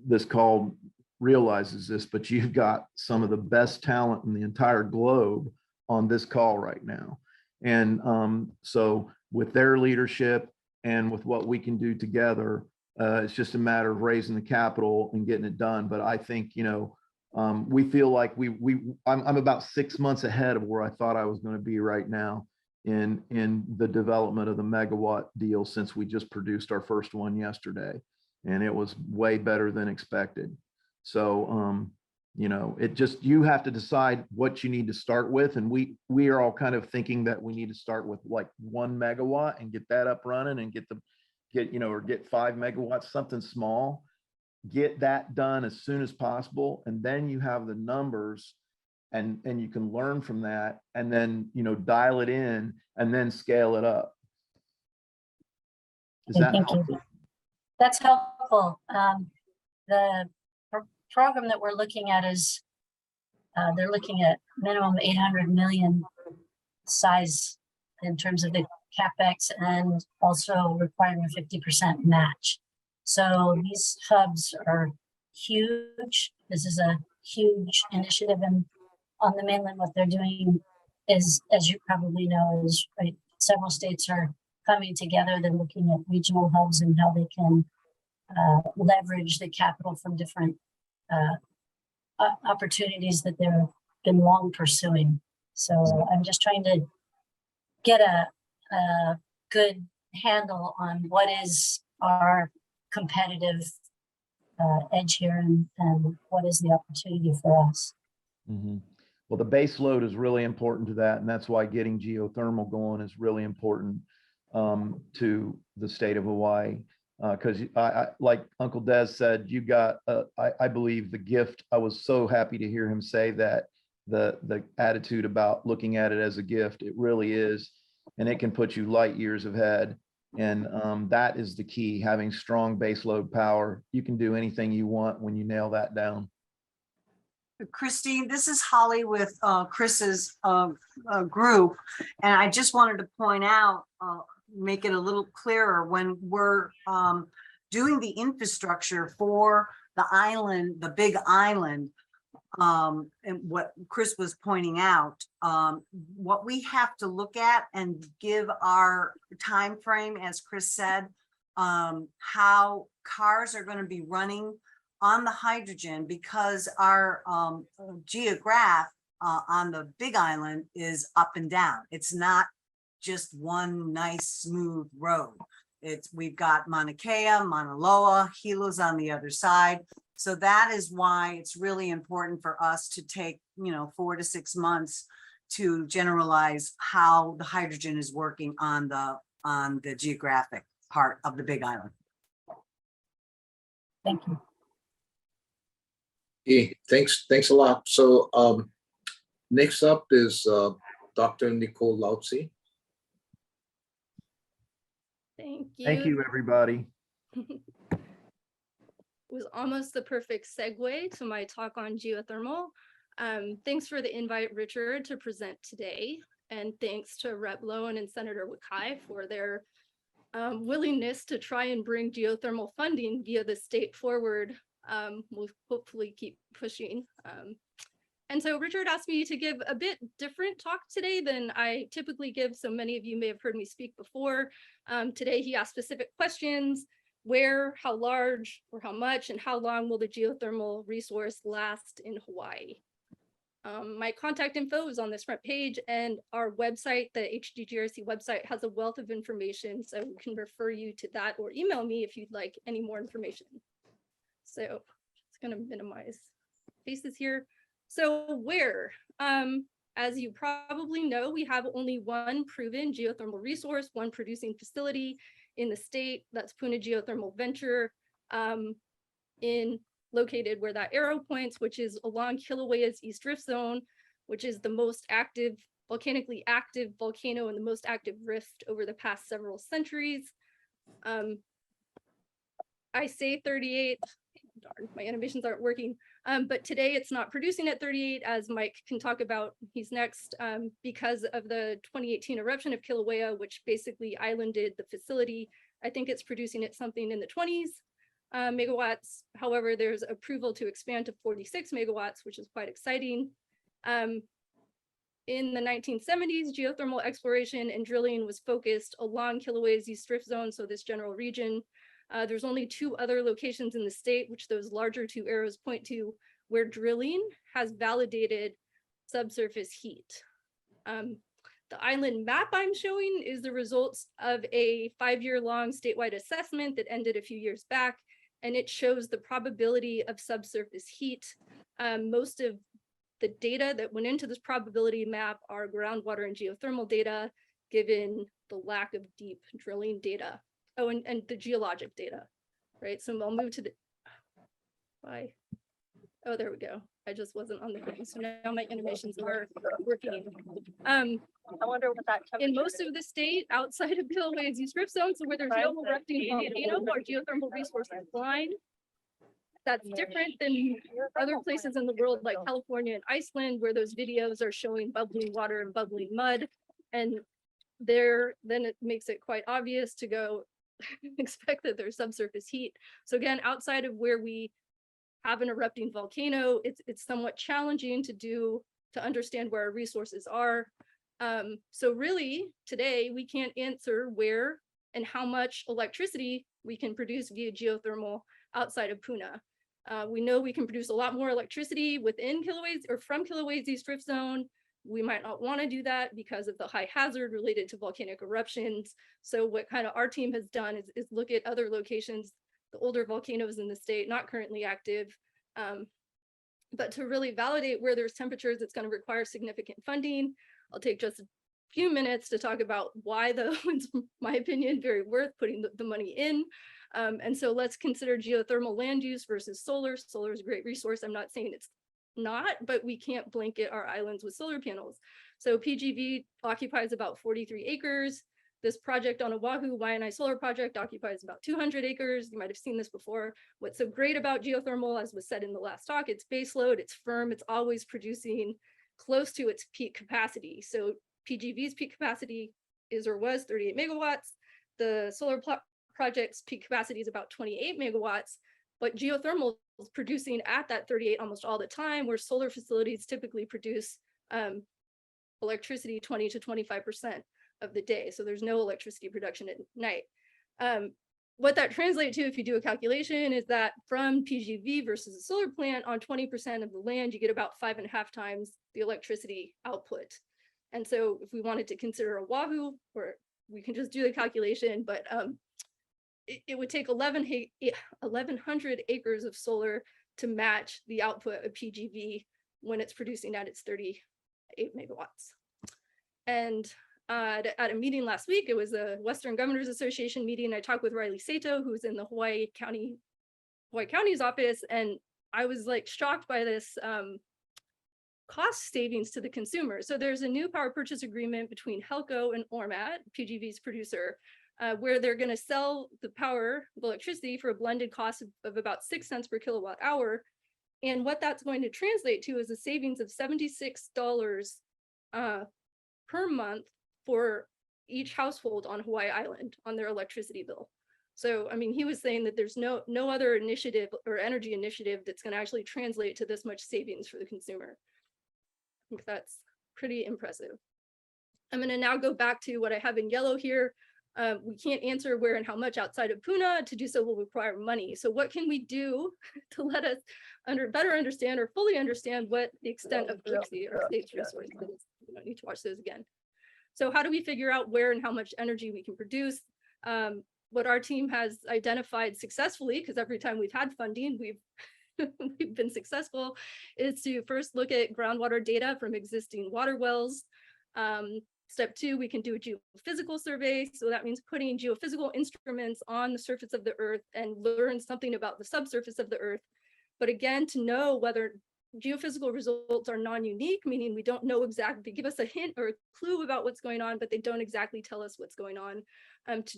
this call realizes this, but you've got some of the best talent in the entire globe on this call right now. And so with their leadership and with what we can do together, It's just a matter of raising the capital and getting it done. But I think, we feel like I'm about 6 months ahead of where I thought I was going to be right now in the development of the megawatt deal, since we just produced our first one yesterday, and it was way better than expected. So, it just, you have to decide what you need to start with. And we are all kind of thinking that we need to start with like 1 megawatt and get that up running and get 5 megawatts, something small, get that done as soon as possible. And then you have the numbers and you can learn from that, and then, dial it in and then scale it up. Is Okay, that thank you. helpful? That's helpful. The program that we're looking at is, they're looking at minimum 800 million size in terms of the CapEx, and also requiring a 50% match. So these hubs are huge. This is a huge initiative, and on the mainland, what they're doing is, as you probably know, is right, several states are coming together. They're looking at regional hubs and how they can leverage the capital from different opportunities that they've been long pursuing. So I'm just trying to get a good handle on what is our competitive edge here, and what is the opportunity for us. Mhm. Well, the base load is really important to that, and that's why getting geothermal going is really important to the state of Hawaii. Because I like Uncle Des said, you got, I believe, the gift. I was so happy to hear him say that, the attitude about looking at it as a gift. It really is, and it can put you light years ahead. And that is the key, having strong base load power. You can do anything you want when you nail that down. Christine, this is Holly with Chris's group. And I just wanted to point out, make it a little clearer, when we're doing the infrastructure for the island, the big island, and what Chris was pointing out, what we have to look at and give our time frame, as Chris said, how cars are going to be running on the hydrogen, because our geograph on the big island is up and down. It's not just one nice smooth road. We've got Mauna Kea, Mauna Loa, Hilo's on the other side. So that is why it's really important for us to take 4 to 6 months to generalize how the hydrogen is working on the geographic part of the big island. Thank you. Okay, thanks a lot. So next up is Dr. Nicole Lautzi. Thank you. Thank you, everybody. It was almost the perfect segue to my talk on geothermal. Thanks for the invite, Richard, to present today. And thanks to Rep. Lowen and Senator Wakai for their willingness to try and bring geothermal funding via the state forward. We'll hopefully keep pushing. And so Richard asked me to give a bit different talk today than I typically give. So many of you may have heard me speak before. Today he asked specific questions: where, how large, or how much, and how long will the geothermal resource last in Hawaii? My contact info is on this front page, and our website, the HDGRC website, has a wealth of information, so we can refer you to that or email me if you'd like any more information. So it's going to minimize faces here. So where? As you probably know, we have only one proven geothermal resource, one producing facility in the state. That's Puna Geothermal Venture, located where that arrow points, which is along Kilauea's East Rift Zone, which is the most active, volcanically active volcano and the most active rift over the past several centuries. I say 38, darn, my animations aren't working, but today it's not producing at 38, as Mike can talk about, he's next, because of the 2018 eruption of Kilauea, which basically islanded the facility. I think it's producing at something in the 20s megawatts. However, there's approval to expand to 46 megawatts, which is quite exciting. In the 1970s, geothermal exploration and drilling was focused along Kilauea's East Rift Zone, so this general region. There's only 2 other locations in the state, which those larger 2 arrows point to, where drilling has validated subsurface heat. The island map I'm showing is the results of a 5-year-long statewide assessment that ended a few years back, and it shows the probability of subsurface heat. Most of the data that went into this probability map are groundwater and geothermal data, given the lack of deep drilling data. Oh, and the geologic data, right? So I'll move to the, bye. Oh, there we go. I just wasn't on the thing. So now my animations are working. I wonder what that in most of the state outside of Kilaue's strip zone, so where there's no erupting volcano or geothermal resources line, that's different than other places in the world like California and Iceland, where those videos are showing bubbling water and bubbling mud. And there, then it makes it quite obvious to go expect that there's subsurface heat. So again, outside of where we have an erupting volcano, it's somewhat challenging to understand where our resources are. So really today we can't answer where and how much electricity we can produce via geothermal outside of Puna. We know we can produce a lot more electricity within Kilaue's or from Kilaue's drift zone. We might not want to do that because of the high hazard related to volcanic eruptions. So what kind of our team has done is look at other locations, the older volcanoes in the state, not currently active, but to really validate where there's temperatures, it's going to require significant funding. I'll take just a few minutes to talk about why, though, it's my opinion, very worth putting the money in. And so let's consider geothermal land use versus solar. Solar is a great resource. I'm not saying it's not, but we can't blanket our islands with solar panels. So PGV occupies about 43 acres. This project on Oahu, Waianae Solar Project, occupies about 200 acres. You might have seen this before. What's so great about geothermal, as was said in the last talk, it's baseload, it's firm, it's always producing close to its peak capacity. So PGV's peak capacity is or was 38 megawatts. The solar project's peak capacity is about 28 megawatts, but geothermal is producing at that 38 almost all the time, where solar facilities typically produce electricity 20 to 25% of the day. So there's no electricity production at night. What that translates to, if you do a calculation, is that from PGV versus a solar plant on 20% of the land, you get about 5.5 times the electricity output. And so if we wanted to consider Oahu, or we can just do the calculation, but it would take 1,100 acres of solar to match the output of PGV when it's producing at its 38 megawatts. And at a meeting last week, it was a Western Governors Association meeting. I talked with Riley Sato, who's in the Hawaii County's office, and I was like shocked by this cost savings to the consumer. So there's a new power purchase agreement between Helco and Ormat, PGV's producer, where they're going to sell the power, the electricity, for a blended cost of about 6 cents per kilowatt hour. And what that's going to translate to is a savings of $76 per month for each household on Hawaii Island on their electricity bill. So, I mean, he was saying that there's no other initiative or energy initiative that's going to actually translate to this much savings for the consumer. I think that's pretty impressive. I'm going to now go back to what I have in yellow here. We can't answer where and how much outside of Puna. To do so will require money. So what can we do to let us better understand or fully understand what the extent of Dixie or state's resources is? We don't need to watch those again. So how do we figure out where and how much energy we can produce? What our team has identified successfully, because every time we've had funding, we've been successful, is to first look at groundwater data from existing water wells. Step 2, we can do a geophysical survey. So that means putting geophysical instruments on the surface of the earth and learn something about the subsurface of the earth. But again, to know whether geophysical results are non-unique, meaning we don't know exactly, they give us a hint or a clue about what's going on, but they don't exactly tell us what's going on.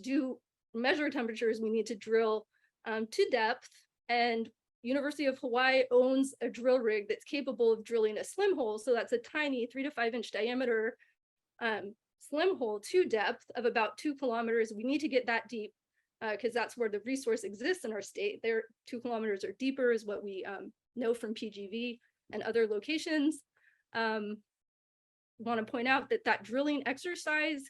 To measure temperatures, we need to drill to depth, and University of Hawaii owns a drill rig that's capable of drilling a slim hole. So that's a tiny 3 to 5 inch diameter slim hole to depth of about 2 kilometers. We need to get that deep because that's where the resource exists in our state. There, 2 kilometers or deeper is what we know from PGV and other locations. Want to point out that that drilling exercise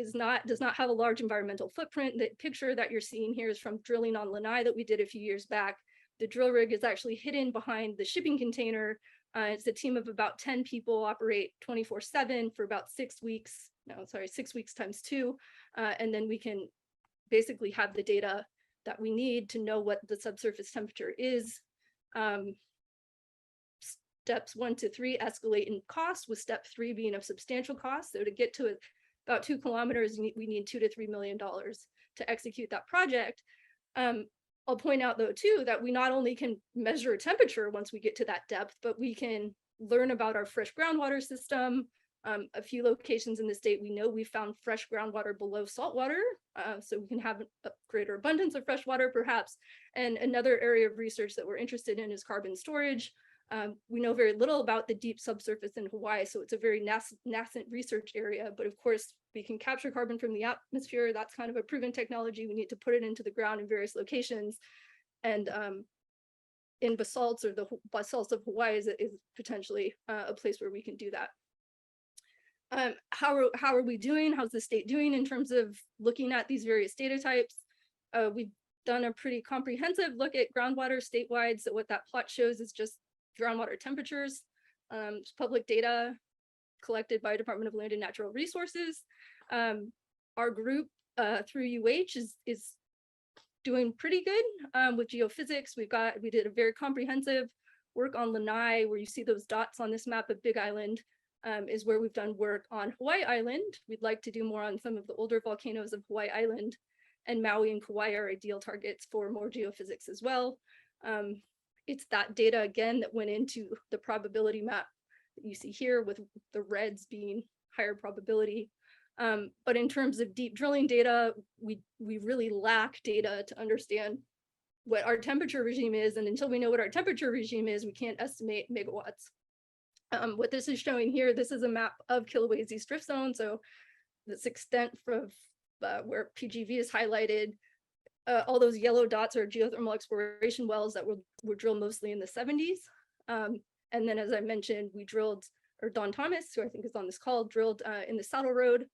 does not have a large environmental footprint. The picture that you're seeing here is from drilling on Lanai that we did a few years back. The drill rig is actually hidden behind the shipping container. It's a team of about 10 people, operate 24/7 for about 6 weeks. No, sorry, 6 weeks times 2. And then we can basically have the data that we need to know what the subsurface temperature is. Steps 1 to 3 escalate in cost, with step 3 being of substantial cost. So to get to about 2 kilometers, we need $2 to $3 million to execute that project. I'll point out though too, that we not only can measure temperature once we get to that depth, but we can learn about our fresh groundwater system. A few locations in the state, we know we found fresh groundwater below saltwater, so we can have a greater abundance of fresh water perhaps. And another area of research that we're interested in is carbon storage. We know very little about the deep subsurface in Hawaii, so it's a very nascent research area, but of course we can capture carbon from the atmosphere. That's kind of a proven technology. We need to put it into the ground in various locations. And in basalts, or the basalts of Hawaii is potentially a place where we can do that. How are we doing? How's the state doing in terms of looking at these various data types? We've done a pretty comprehensive look at groundwater statewide. So what that plot shows is just groundwater temperatures. It's public data collected by Department of Land and Natural Resources. Our group through UH is doing pretty good with geophysics. We did a very comprehensive work on Lanai, where you see those dots on this map of Big Island. Is where we've done work on Hawaii Island. We'd like to do more on some of the older volcanoes of Hawaii Island, and Maui and Kauai are ideal targets for more geophysics as well. It's that data again that went into the probability map that you see here, with the reds being higher probability. But in terms of deep drilling data, we really lack data to understand what our temperature regime is. And until we know what our temperature regime is, we can't estimate megawatts. What this is showing here, this is a map of Kilauea's drift zone. So this extent from where PGV is highlighted, all those yellow dots are geothermal exploration wells that were drilled mostly in the 70s. And then, as I mentioned, we drilled, or Don Thomas, who I think is on this call, drilled in the Saddle Road.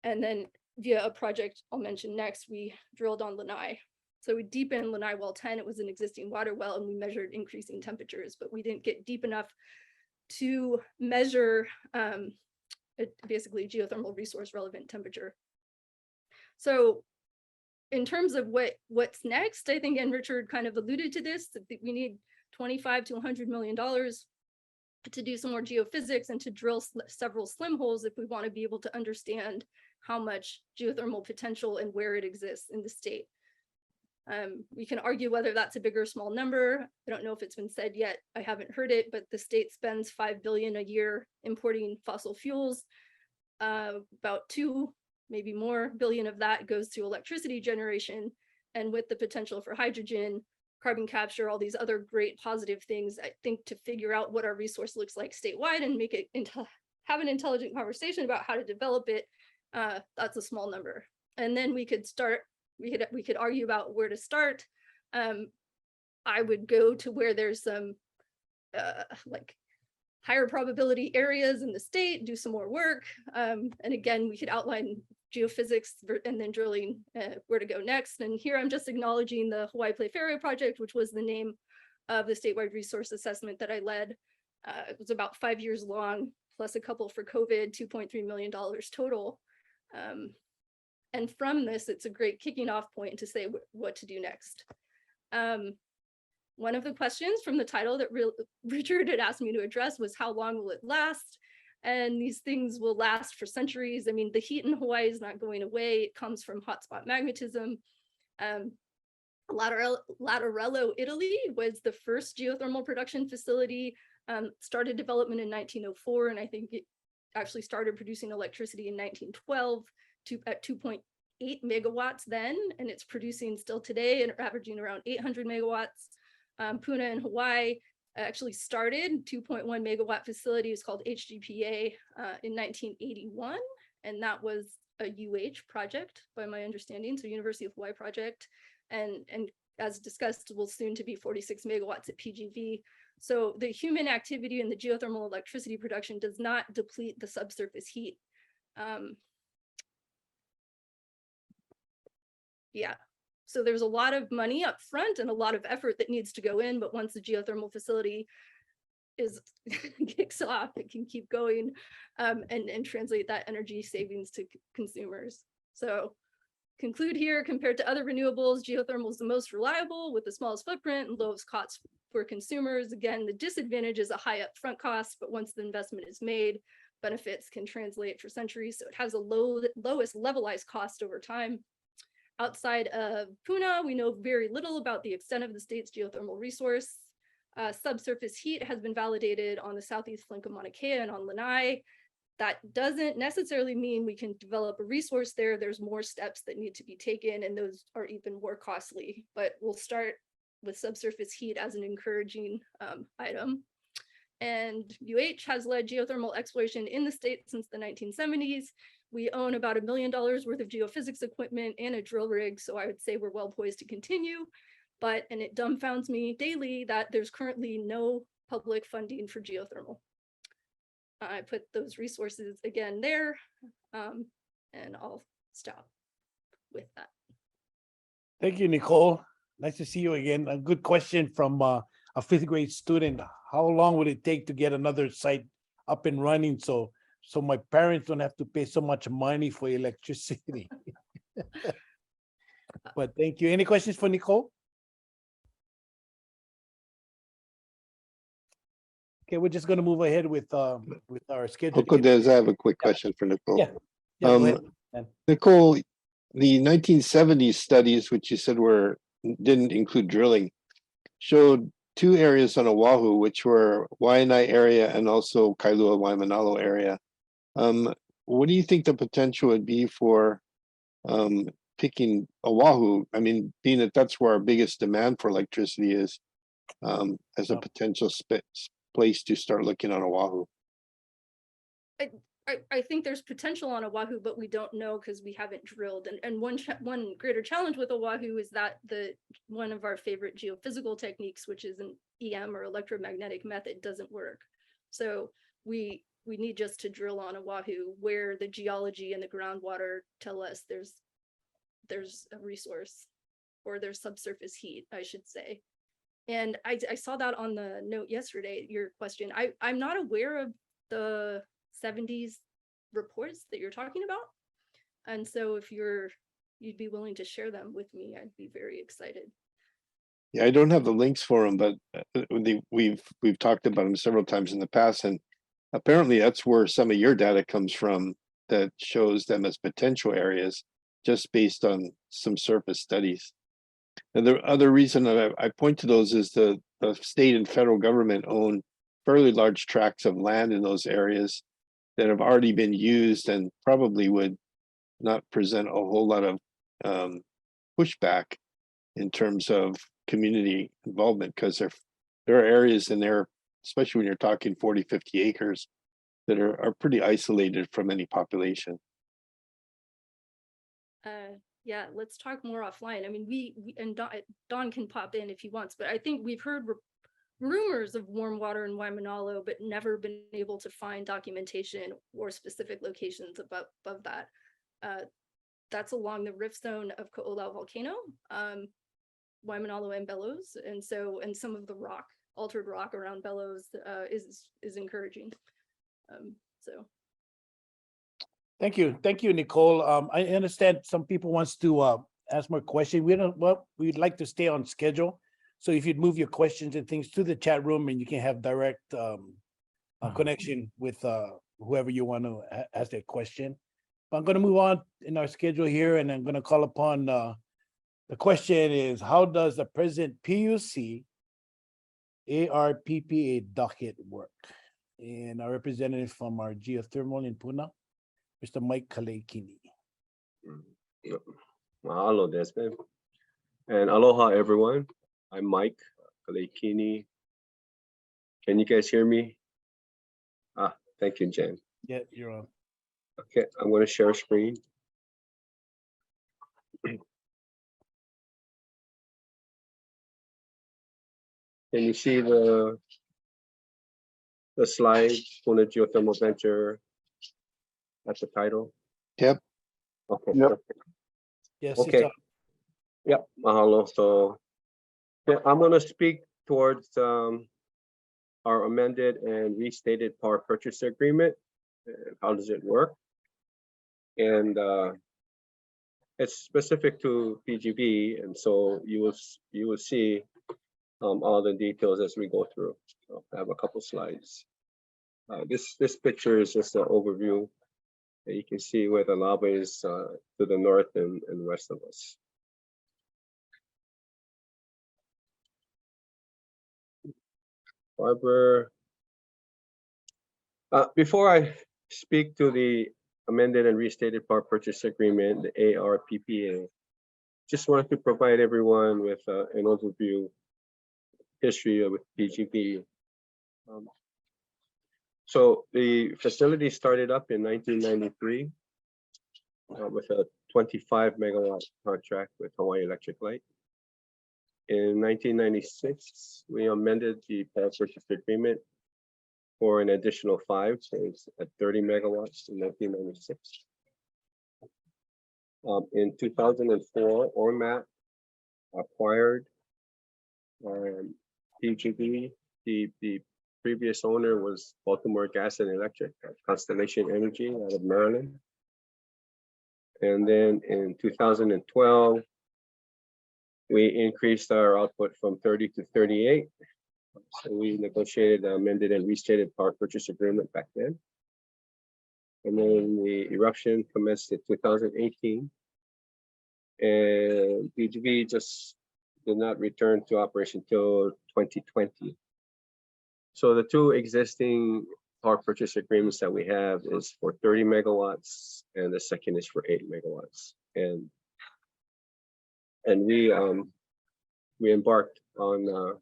And then via a project I'll mention next, we drilled on Lanai. So we deepened Lanai well 10, it was an existing water well, and we measured increasing temperatures, but we didn't get deep enough to measure basically geothermal resource relevant temperature. So in terms of what's next, I think, and Richard kind of alluded to this, that we need $25 to $100 million to do some more geophysics and to drill several slim holes if we want to be able to understand how much geothermal potential and where it exists in the state. We can argue whether that's a big or small number. I don't know if it's been said yet. I haven't heard it, but the state spends $5 billion a year importing fossil fuels. About 2, maybe more billion of that goes to electricity generation. And with the potential for hydrogen, carbon capture, all these other great positive things, I think to figure out what our resource looks like statewide and make it have an intelligent conversation about how to develop it, that's a small number. And then we could start. We could argue about where to start. I would go to where there's some like higher probability areas in the state, do some more work. And again, we could outline geophysics and then drilling where to go next. And here I'm just acknowledging the Hawaii Playfair project, which was the name of the statewide resource assessment that I led. It was about 5 years long, plus a couple for COVID, $2.3 million total. And from this, it's a great kicking off point to say what to do next. One of the questions from the title that Richard had asked me to address was, how long will it last? And these things will last for centuries. I mean, the heat in Hawaii is not going away. It comes from hotspot magnetism. Latarello, Italy was the first geothermal production facility, started development in 1904, and I think it actually started producing electricity in 1912. At 2.8 megawatts then, and it's producing still today and averaging around 800 megawatts. Puna in Hawaii actually started 2.1 megawatt facility. It's called HGPA in 1981, and that was a UH project by my understanding, so University of Hawaii project, and as discussed will soon to be 46 megawatts at PGV. So the human activity in the geothermal electricity production does not deplete the subsurface heat. Yeah. So there's a lot of money up front and a lot of effort that needs to go in, but once the geothermal facility is kicks off, it can keep going and translate that energy savings to consumers. So conclude here, compared to other renewables, geothermal is the most reliable with the smallest footprint and lowest cost for consumers. Again, the disadvantage is a high upfront cost, but once the investment is made, benefits can translate for centuries. So it has a lowest levelized cost over time. Outside of Puna, we know very little about the extent of the state's geothermal resource. Subsurface heat has been validated on the southeast flank of Mauna Kea and on Lanai. That doesn't necessarily mean we can develop a resource there. There's more steps that need to be taken, and those are even more costly. But we'll start with subsurface heat as an encouraging item. And UH has led geothermal exploration in the state since the 1970s. We own about $1 million worth of geophysics equipment and a drill rig, so I would say we're well poised to continue. But, and it dumbfounds me daily that there's currently no public funding for geothermal. I put those resources again there, and I'll stop with that. Thank you, Nicole. Nice to see you again. A good question from a fifth grade student. How long would it take to get another site up and running so my parents don't have to pay so much money for electricity? But thank you. Any questions for Nicole? Okay, we're just going to move ahead with our schedule. Uncle Des, I have a quick question for Nicole. Yeah, go ahead, man. Nicole, the 1970s studies, which you said didn't include drilling, showed two areas on Oahu, which were Waianae area and also Kailua Waimanalo area. What do you think the potential would be for picking Oahu? I mean, being that that's where our biggest demand for electricity is, as a potential place to start looking on Oahu. I think there's potential on Oahu, but we don't know because we haven't drilled. And one greater challenge with Oahu is that one of our favorite geophysical techniques, which is an EM or electromagnetic method, doesn't work. So we need just to drill on Oahu where the geology and the groundwater tell us there's a resource, or there's subsurface heat, I should say. And I saw that on the note yesterday, your question. I'm not aware of the 70s reports that you're talking about. And so if you'd be willing to share them with me, I'd be very excited. Yeah, I don't have the links for them, but we've talked about them several times in the past, and apparently that's where some of your data comes from that shows them as potential areas just based on some surface studies. And the other reason that I point to those is the state and federal government own fairly large tracts of land in those areas that have already been used and probably would not present a whole lot of pushback in terms of community involvement, because there are areas in there, especially when you're talking 40, 50 acres, that are pretty isolated from any population. Yeah, let's talk more offline. I mean, we and Don can pop in if he wants, but I think we've heard rumors of warm water in Waimanalo, but never been able to find documentation or specific locations above that. That's along the rift zone of Ko'olau volcano, Waimanalo and Bellows, and some of the altered rock around Bellows is encouraging. So. Thank you, Nicole. I understand some people wants to ask more questions. We'd like to stay on schedule. So if you'd move your questions and things to the chat room, and you can have direct connection with whoever you want to ask that question. But I'm going to move on in our schedule here, and I'm going to call upon the question is, how does the present PUC ARPPA docket work? And our representative from our geothermal in Puna, Mr. Mike Kalekini. Mahalo, Desmond. And aloha, everyone. I'm Mike Kalekini. Can you guys hear me? Thank you, Jen. Yeah, you're on. Okay, I'm going to share screen. Can you see the slide for the geothermal venture at the title? Yep. Okay. Yep. Perfect. Yes. Okay. Yeah, mahalo. So yeah, I'm going to speak towards our amended and restated power purchase agreement. How does it work? And it's specific to PGB, and so you will see all the details as we go through. So I have a couple slides. This picture is just an overview. You can see where the lava is to the north and west of us. Barbara, before I speak to the amended and restated power purchase agreement, the ARPPA, just wanted to provide everyone with an overview history of PGB. So the facility started up in 1993 with a 25 megawatt contract with Hawaii Electric Light. In 1996, we amended the power purchase agreement for an additional 5, so it's at 30 megawatts in 1996. In 2004, ORMAT acquired PGB. The previous owner was Baltimore Gas and Electric, Constellation Energy out of Maryland. And then in 2012, we increased our output from 30 to 38. So we negotiated the amended and restated power purchase agreement back then. And then the eruption commenced in 2018. And PGB just did not return to operation till 2020. So the two existing power purchase agreements that we have is for 30 megawatts, and the second is for 8 megawatts. And we embarked on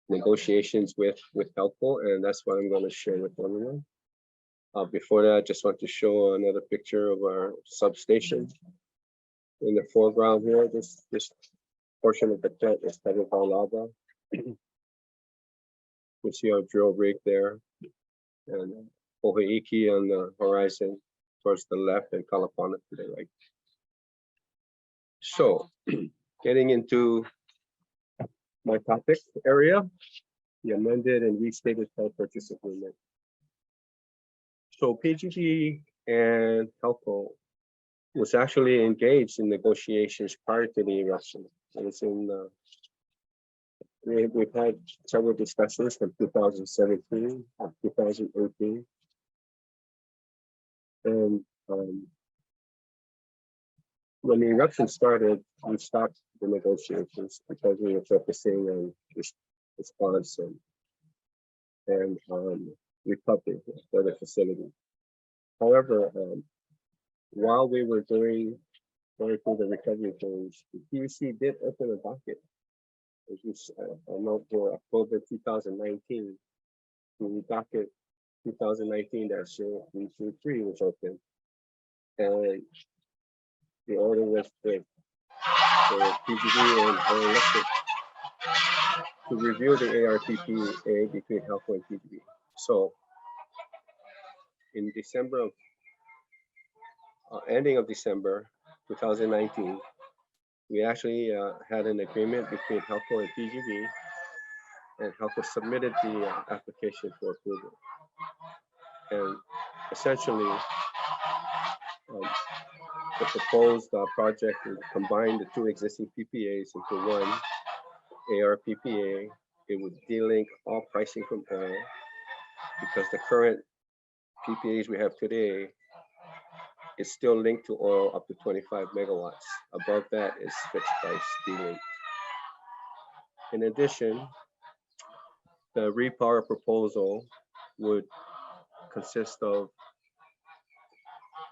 negotiations with HELCO, and that's what I'm going to share with everyone. Before that, I just want to show another picture of our substation. In the foreground here, this portion of the plant is covered by lava. You see our drill rig there, and Ohaiki on the horizon towards the left, and Kalapana to the right. So, getting into my topic area, the amended and restated power purchase agreement. So PGB and HELCO was actually engaged in negotiations prior to the eruption. It was in we've had several discussions from 2017 and 2018. And when the eruption started, we stopped the negotiations because we were focusing on response and recovery for the facility. However, while we were going through the recovery phase, the PUC did open a docket. It was a note for October 2019. The docket 2019-03 was open, and the order was for PGB and Hawaii Electric to review the ARPPA between HELCO and PGB. So, in December of ending of December 2019, we actually had an agreement between HELCO and PGB, and HELCO submitted the application for approval. And essentially, the proposed project would combine the two existing PPAs into one ARPPA. It would delink all pricing from oil, because the current PPAs we have today is still linked to oil up to 25 megawatts. Above that is fixed price delink. In addition, the repower proposal would consist of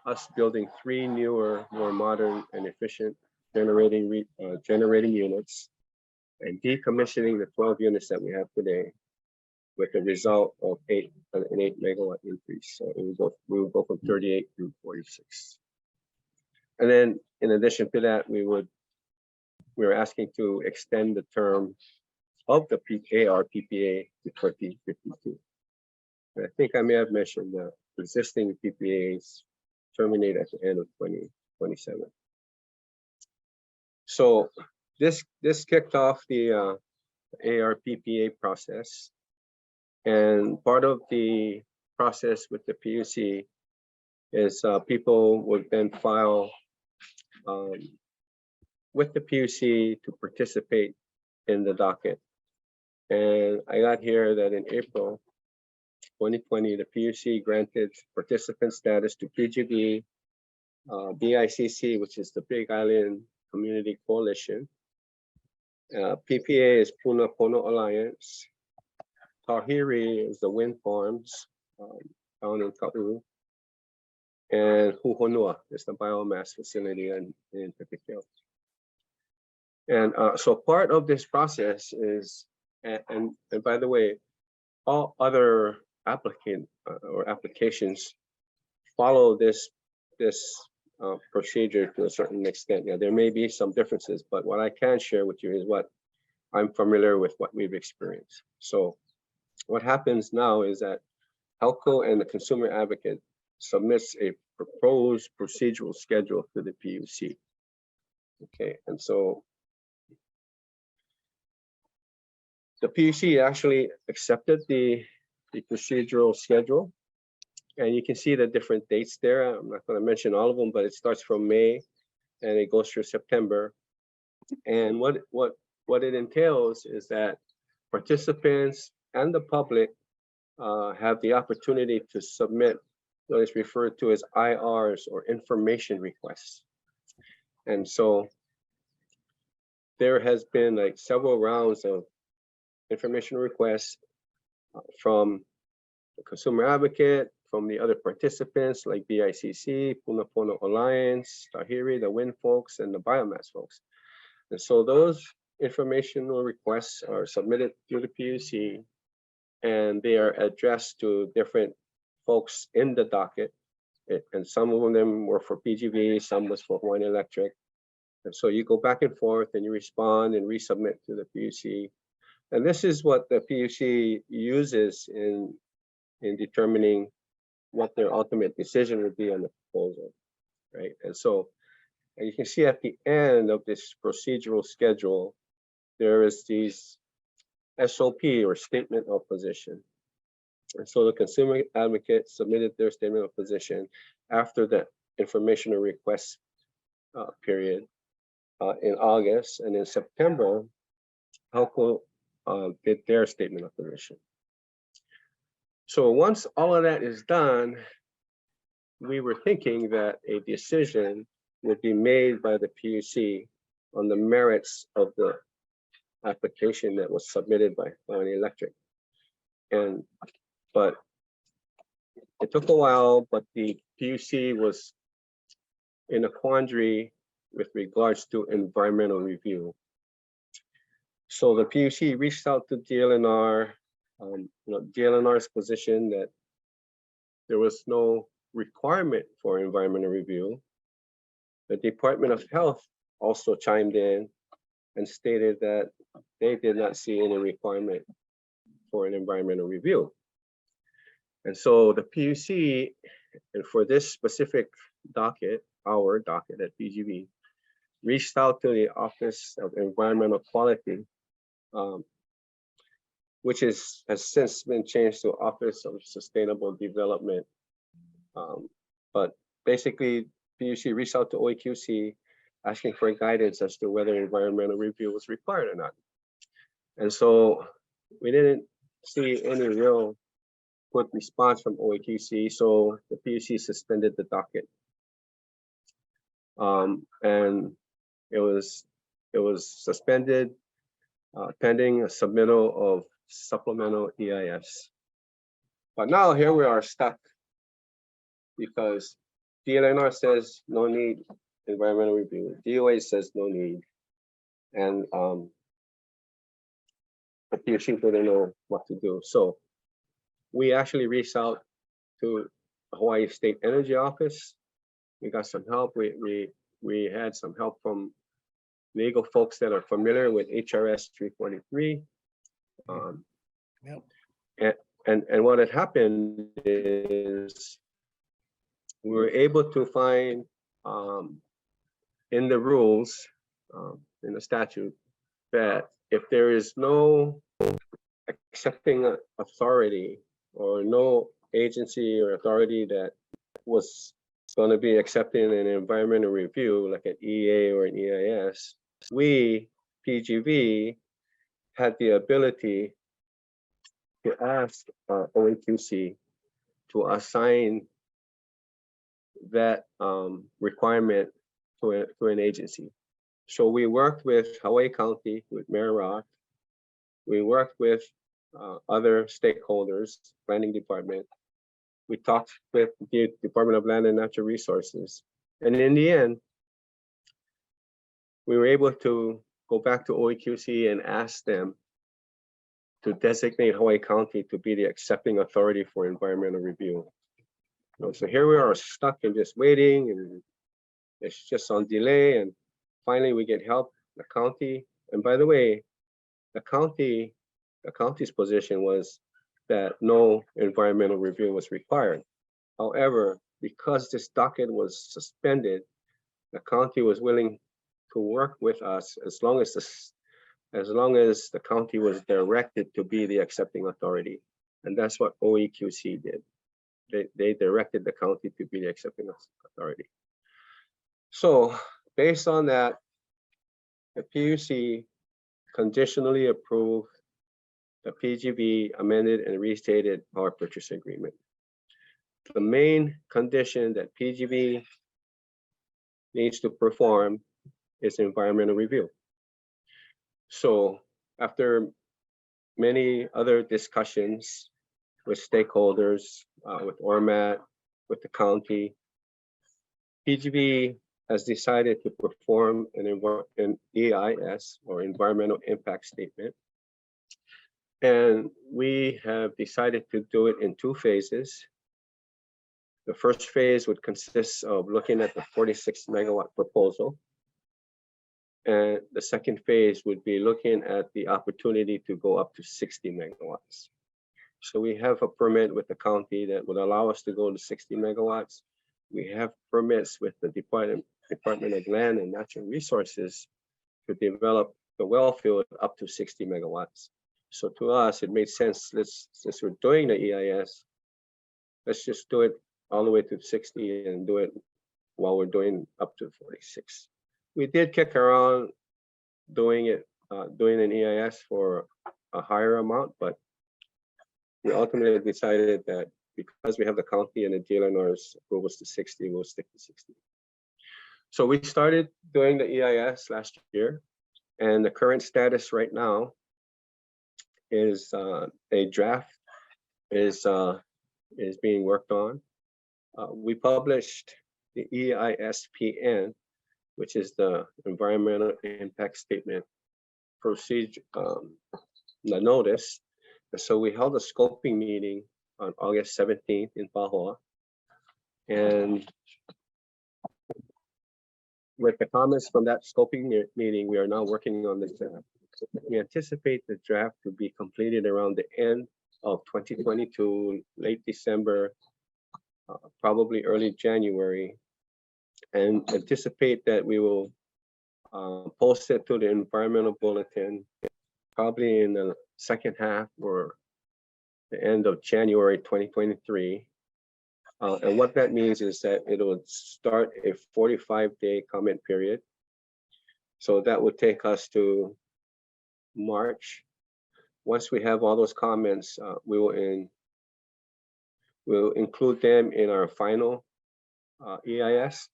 us building 3 newer, more modern and efficient generating units, and decommissioning the 12 units that we have today, with a result of an 8 megawatt increase. So we will go from 38 to 46. And then in addition to that, we were asking to extend the term of the ARPPA to 2052. And I think I may have mentioned that existing PPAs terminate at the end of 2027. So this kicked off the ARPPA process. And part of the process with the PUC is people would then file with the PUC to participate in the docket. And I got here that in April 2020, the PUC granted participant status to PGV, BICC, which is the Big Island Community Coalition. PPA is Puna Pono Alliance. Tahiri is the wind farms down in Ka'u. And Huhonua is the biomass facility in Pipikeo. And so part of this process is, and by the way, all other applications follow this procedure to a certain extent. Yeah, there may be some differences, but what I can share with you is what I'm familiar with, what we've experienced. So what happens now is that HELCO and the consumer advocate submits a proposed procedural schedule to the PUC. Okay, and so the PUC actually accepted the procedural schedule, and you can see the different dates there. I'm not going to mention all of them, but it starts from May and it goes through September. And what it entails is that participants and the public have the opportunity to submit what is referred to as IRs, or information requests. And so there has been like several rounds of information requests from the consumer advocate, from the other participants like BICC, Puna Pono Alliance, Tahiri, the wind folks, and the biomass folks. And so those informational requests are submitted to the PUC, and they are addressed to different folks in the docket. And some of them were for PGV, some was for Hawaiian Electric. And so you go back and forth and you respond and resubmit to the PUC. And this is what the PUC uses in determining what their ultimate decision would be on the proposal, right? And so you can see at the end of this procedural schedule, there is these SOP, or statement of position. And so the consumer advocate submitted their statement of position after the informational request period in August, and in September, HELCO did their statement of position. So once all of that is done, we were thinking that a decision would be made by the PUC on the merits of the application that was submitted by Hawaiian Electric. But it took a while, but the PUC was in a quandary with regards to environmental review. So the PUC reached out to DLNR. DLNR's position that there was no requirement for environmental review. The Department of Health also chimed in and stated that they did not see any requirement for an environmental review. And so the PUC, and for this specific docket, our docket at PGV, reached out to the Office of Environmental Quality, which has since been changed to Office of Sustainable Development. But basically, PUC reached out to OEQC asking for guidance as to whether environmental review was required or not. And so we didn't see any real good response from OEQC, so the PUC suspended the docket. And it was suspended pending a submittal of supplemental EIS. But now here we are stuck because DLNR says no need environmental review. DOA says no need. And the PUC didn't know what to do. So we actually reached out to the Hawaii State Energy Office. We got some help. We had some help from legal folks that are familiar with HRS 343. And what had happened is we were able to find in the rules in the statute that if there is no accepting authority or no agency or authority that was going to be accepting an environmental review like an EA or an EIS, we, PGV, had the ability to ask OAQC to assign that requirement to an agency. So we worked with Hawaii County, with Mayor Rock. We worked with other stakeholders, planning department. We talked with the Department of Land and Natural Resources. And in the end, we were able to go back to OAQC and ask them to designate Hawaii County to be the accepting authority for environmental review. So here we are stuck and just waiting, and it's just on delay. And finally we get help, the county. And by the way, the county's position was that no environmental review was required. However, because this docket was suspended, the county was willing to work with us as long as the county was directed to be the accepting authority. And that's what OEQC did. They directed the county to be the accepting authority. So based on that, the PUC conditionally approved the PGV amended and restated power purchase agreement. The main condition that PGV needs to perform is environmental review. So after many other discussions with stakeholders, with ORMAT, with the county, PGV has decided to perform an EIS, or environmental impact statement. And we have decided to do it in 2 phases. The first phase would consist of looking at the 46 megawatt proposal. And the second phase would be looking at the opportunity to go up to 60 megawatts. So we have a permit with the county that would allow us to go to 60 megawatts. We have permits with the Department of Land and Natural Resources to develop the well field up to 60 megawatts. So to us, it made sense, since we're doing the EIS, let's just do it all the way to 60 and do it while we're doing up to 46. We did kick around doing an EIS for a higher amount, but we ultimately decided that because we have the county and the DLNR's approvals to 60, we'll stick to 60. So we started doing the EIS last year, and the current status right now is a draft is being worked on. We published the EISPN, which is the environmental impact statement procedure, the notice. And so we held a scoping meeting on August 17th in Pahoa. And with the comments from that scoping meeting, we are now working on this draft. We anticipate the draft to be completed around the end of 2022, late December, probably early January, and anticipate that we will post it to the environmental bulletin probably in the second half or the end of January 2023. And what that means is that it will start a 45-day comment period. So that would take us to March. Once we have all those comments, we'll include them in our final EIS,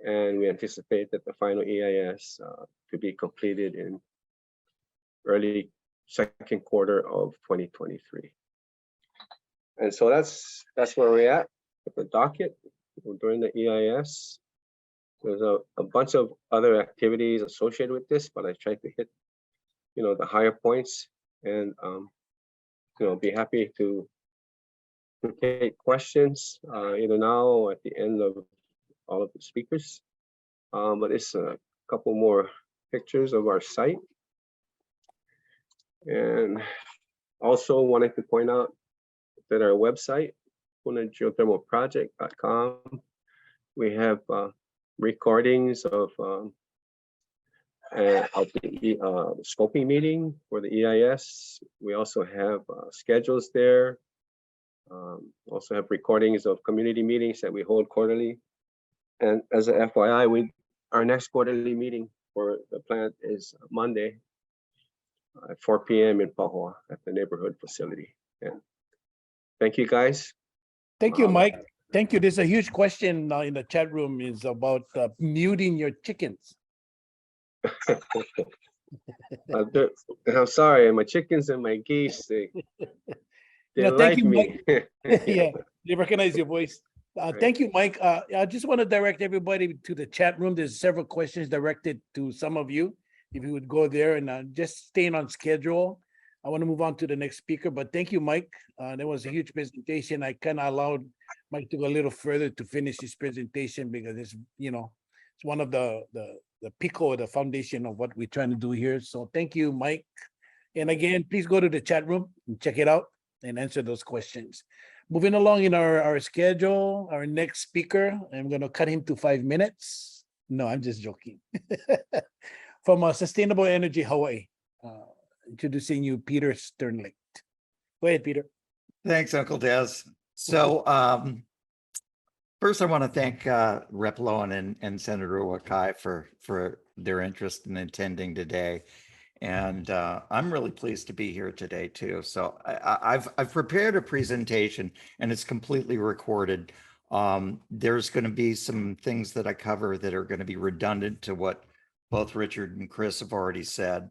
and we anticipate that the final EIS to be completed in early second quarter of 2023. And so that's where we're at with the docket. We're doing the EIS. There's a bunch of other activities associated with this, but I tried to hit, the higher points, and be happy to take questions either now or at the end of all of the speakers. But it's a couple more pictures of our site. And also wanted to point out that our website, punageothermalproject.com, we have recordings of of the scoping meeting for the EIS. We also have schedules there. Also have recordings of community meetings that we hold quarterly. And as a FYI, our next quarterly meeting for the plant is Monday at 4 p.m. in Pahua at the neighborhood facility. And thank you, guys. Thank you, Mike. Thank you. There's a huge question in the chat room is about muting your chickens. I'm sorry, my chickens and my geese, they Thank like you, me. Yeah, they recognize your voice. Right. Thank you, Mike. I just want to direct everybody to the chat room. There's several questions directed to some of you. If you would go there and just staying on schedule. I want to move on to the next speaker, but thank you, Mike. That was a huge presentation. I kind of allowed Mike to go a little further to finish his presentation because it's, it's one of the pico, the foundation of what we're trying to do here. So thank you, Mike. And again, please go to the chat room and check it out and answer those questions. Moving along in our schedule, our next speaker, I'm going to cut him to 5 minutes. No, I'm just joking. From Sustainable Energy Hawaii, introducing you, Peter Sternlicht. Go ahead, Peter. Thanks, Uncle Des. So first I want to thank Rep. Lowen and Senator Wakai for their interest in attending today. And I'm really pleased to be here today too. So I've prepared a presentation and it's completely recorded. There's going to be some things that I cover that are going to be redundant to what both Richard and Chris have already said.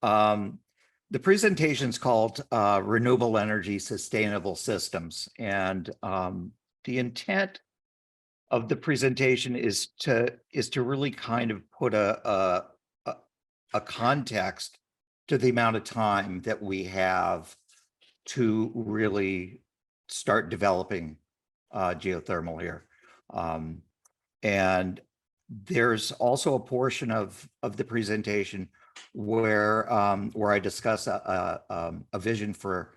The presentation is called Renewable Energy Sustainable Systems. And the intent of the presentation is to really kind of put a context to the amount of time that we have to really start developing geothermal here. And there's also a portion of the presentation where I discuss a vision for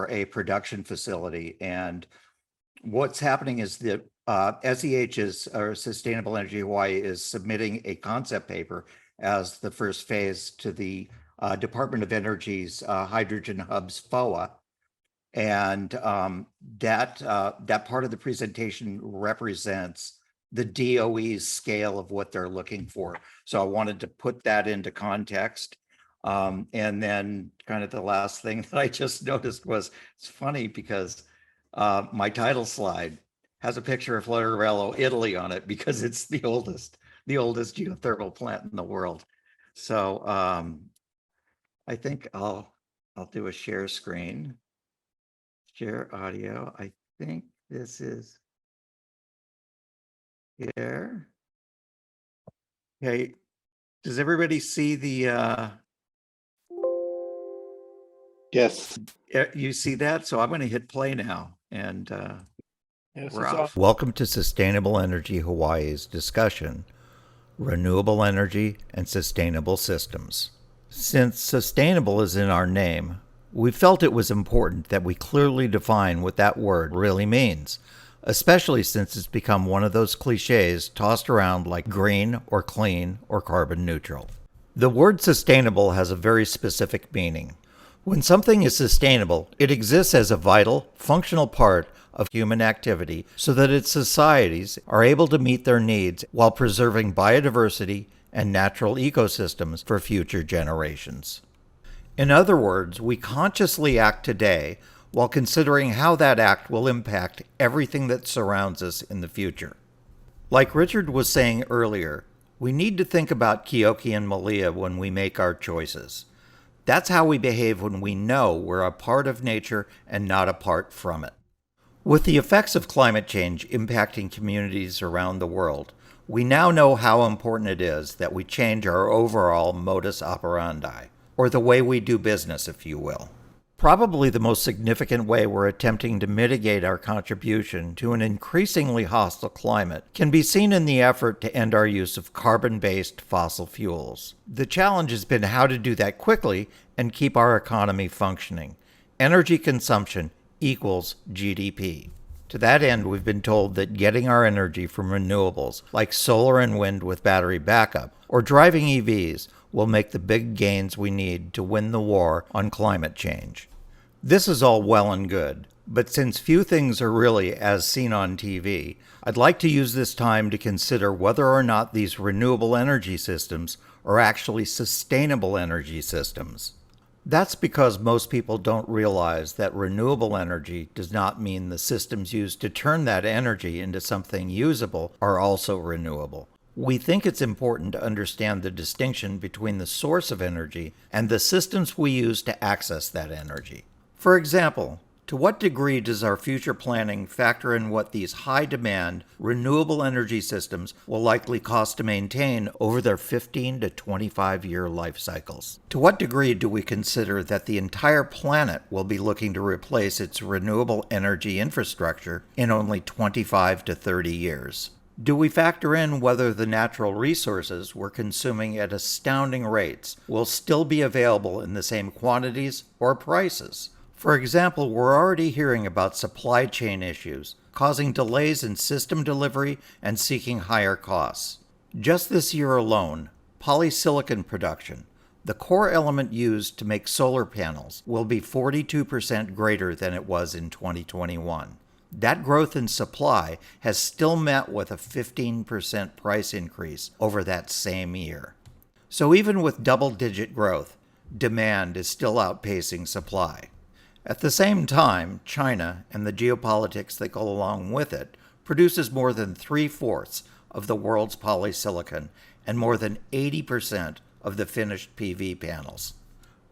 a production facility. And what's happening is that SEH or Sustainable Energy Hawaii is submitting a concept paper as the first phase to the Department of Energy's Hydrogen Hubs FOA. And that part of the presentation represents the DOE's scale of what they're looking for. So I wanted to put that into context. And then kind of the last thing that I just noticed was, it's funny because my title slide has a picture of Florarello, Italy on it because it's the oldest geothermal plant in the world. So I think I'll do a share screen, share audio. I think this is here. Okay, does everybody see the Yes. you see that? So I'm going to hit play now and Yes, we're it's off. Welcome to Sustainable Energy Hawaii's discussion, Renewable Energy and Sustainable Systems. Since sustainable is in our name, we felt it was important that we clearly define what that word really means, especially since it's become one of those cliches tossed around like green or clean or carbon neutral. The word sustainable has a very specific meaning. When something is sustainable, it exists as a vital, functional part of human activity so that its societies are able to meet their needs while preserving biodiversity and natural ecosystems for future generations. In other words, we consciously act today while considering how that act will impact everything that surrounds us in the future. Like Richard was saying earlier, we need to think about Keoki and Malia when we make our choices. That's how we behave when we know we're a part of nature and not apart from it. With the effects of climate change impacting communities around the world, we now know how important it is that we change our overall modus operandi, or the way we do business, if you will. Probably the most significant way we're attempting to mitigate our contribution to an increasingly hostile climate can be seen in the effort to end our use of carbon-based fossil fuels. The challenge has been how to do that quickly and keep our economy functioning. Energy consumption equals GDP. To that end, we've been told that getting our energy from renewables, like solar and wind with battery backup, or driving EVs, will make the big gains we need to win the war on climate change. This is all well and good, but since few things are really as seen on TV, I'd like to use this time to consider whether or not these renewable energy systems are actually sustainable energy systems. That's because most people don't realize that renewable energy does not mean the systems used to turn that energy into something usable are also renewable. We think it's important to understand the distinction between the source of energy and the systems we use to access that energy. For example, to what degree does our future planning factor in what these high-demand, renewable energy systems will likely cost to maintain over their 15 to 25-year life cycles? To what degree do we consider that the entire planet will be looking to replace its renewable energy infrastructure in only 25 to 30 years? Do we factor in whether the natural resources we're consuming at astounding rates will still be available in the same quantities or prices? For example, we're already hearing about supply chain issues, causing delays in system delivery and seeking higher costs. Just this year alone, polysilicon production, the core element used to make solar panels, will be 42% greater than it was in 2021. That growth in supply has still met with a 15% price increase over that same year. So even with double-digit growth, demand is still outpacing supply. At the same time, China and the geopolitics that go along with it produces more than 3/4 of the world's polysilicon and more than 80% of the finished PV panels.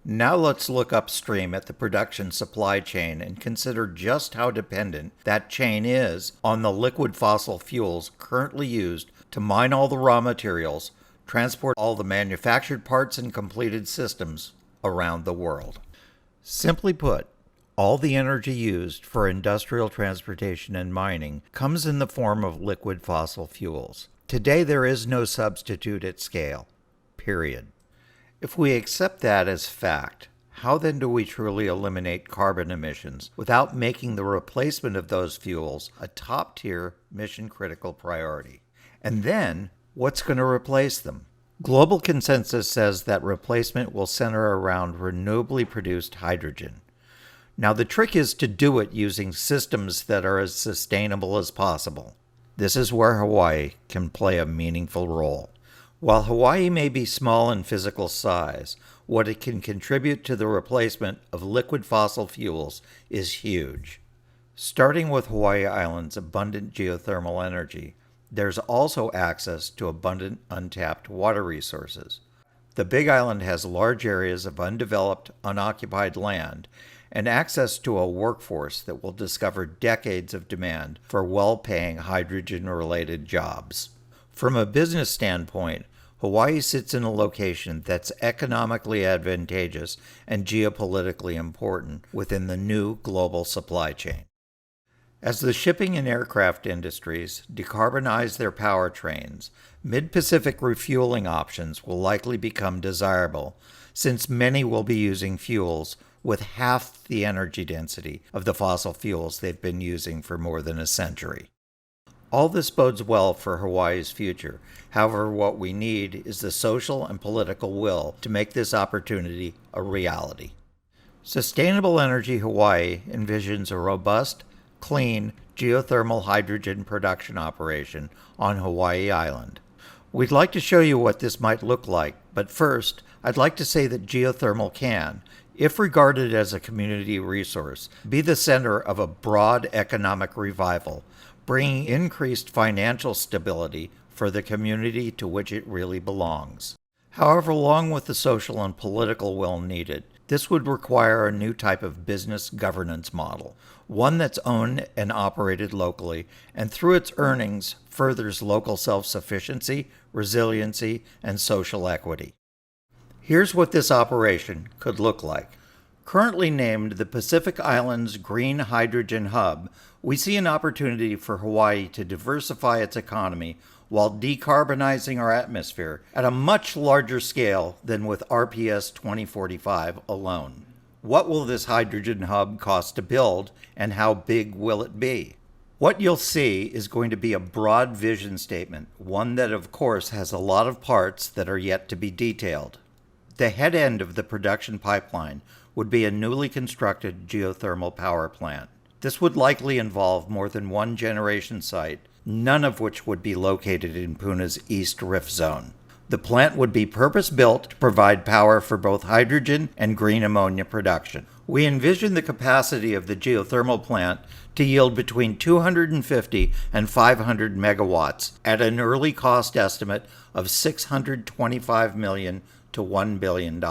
Now let's look upstream at the production supply chain and consider just how dependent that chain is on the liquid fossil fuels currently used to mine all the raw materials, transport all the manufactured parts and completed systems around the world. Simply put, all the energy used for industrial transportation and mining comes in the form of liquid fossil fuels. Today, there is no substitute at scale, period. If we accept that as fact, how then do we truly eliminate carbon emissions without making the replacement of those fuels a top-tier, mission-critical priority? And then, what's going to replace them? Global consensus says that replacement will center around renewably produced hydrogen. Now, the trick is to do it using systems that are as sustainable as possible. This is where Hawaii can play a meaningful role. While Hawaii may be small in physical size, what it can contribute to the replacement of liquid fossil fuels is huge. Starting with Hawaii Island's abundant geothermal energy, there's also access to abundant untapped water resources. The Big Island has large areas of undeveloped, unoccupied land and access to a workforce that will discover decades of demand for well-paying hydrogen-related jobs. From a business standpoint, Hawaii sits in a location that's economically advantageous and geopolitically important within the new global supply chain. As the shipping and aircraft industries decarbonize their powertrains, mid-Pacific refueling options will likely become desirable, since many will be using fuels with half the energy density of the fossil fuels they've been using for more than a century. All this bodes well for Hawaii's future. However, what we need is the social and political will to make this opportunity a reality. Sustainable Energy Hawaii envisions a robust, clean, geothermal hydrogen production operation on Hawaii Island. We'd like to show you what this might look like, but first, I'd like to say that geothermal can, if regarded as a community resource, be the center of a broad economic revival, bringing increased financial stability for the community to which it really belongs. However, along with the social and political will needed, this would require a new type of business governance model, one that's owned and operated locally, and through its earnings furthers local self-sufficiency, resiliency, and social equity. Here's what this operation could look like. Currently named the Pacific Islands Green Hydrogen Hub, we see an opportunity for Hawaii to diversify its economy while decarbonizing our atmosphere at a much larger scale than with RPS 2045 alone. What will this hydrogen hub cost to build, and how big will it be? What you'll see is going to be a broad vision statement, one that of course has a lot of parts that are yet to be detailed. The head end of the production pipeline would be a newly constructed geothermal power plant. This would likely involve more than one generation site, none of which would be located in Puna's East Rift Zone. The plant would be purpose-built to provide power for both hydrogen and green ammonia production. We envision the capacity of the geothermal plant to yield between 250 and 500 megawatts at an early cost estimate of $625 million to $1 billion.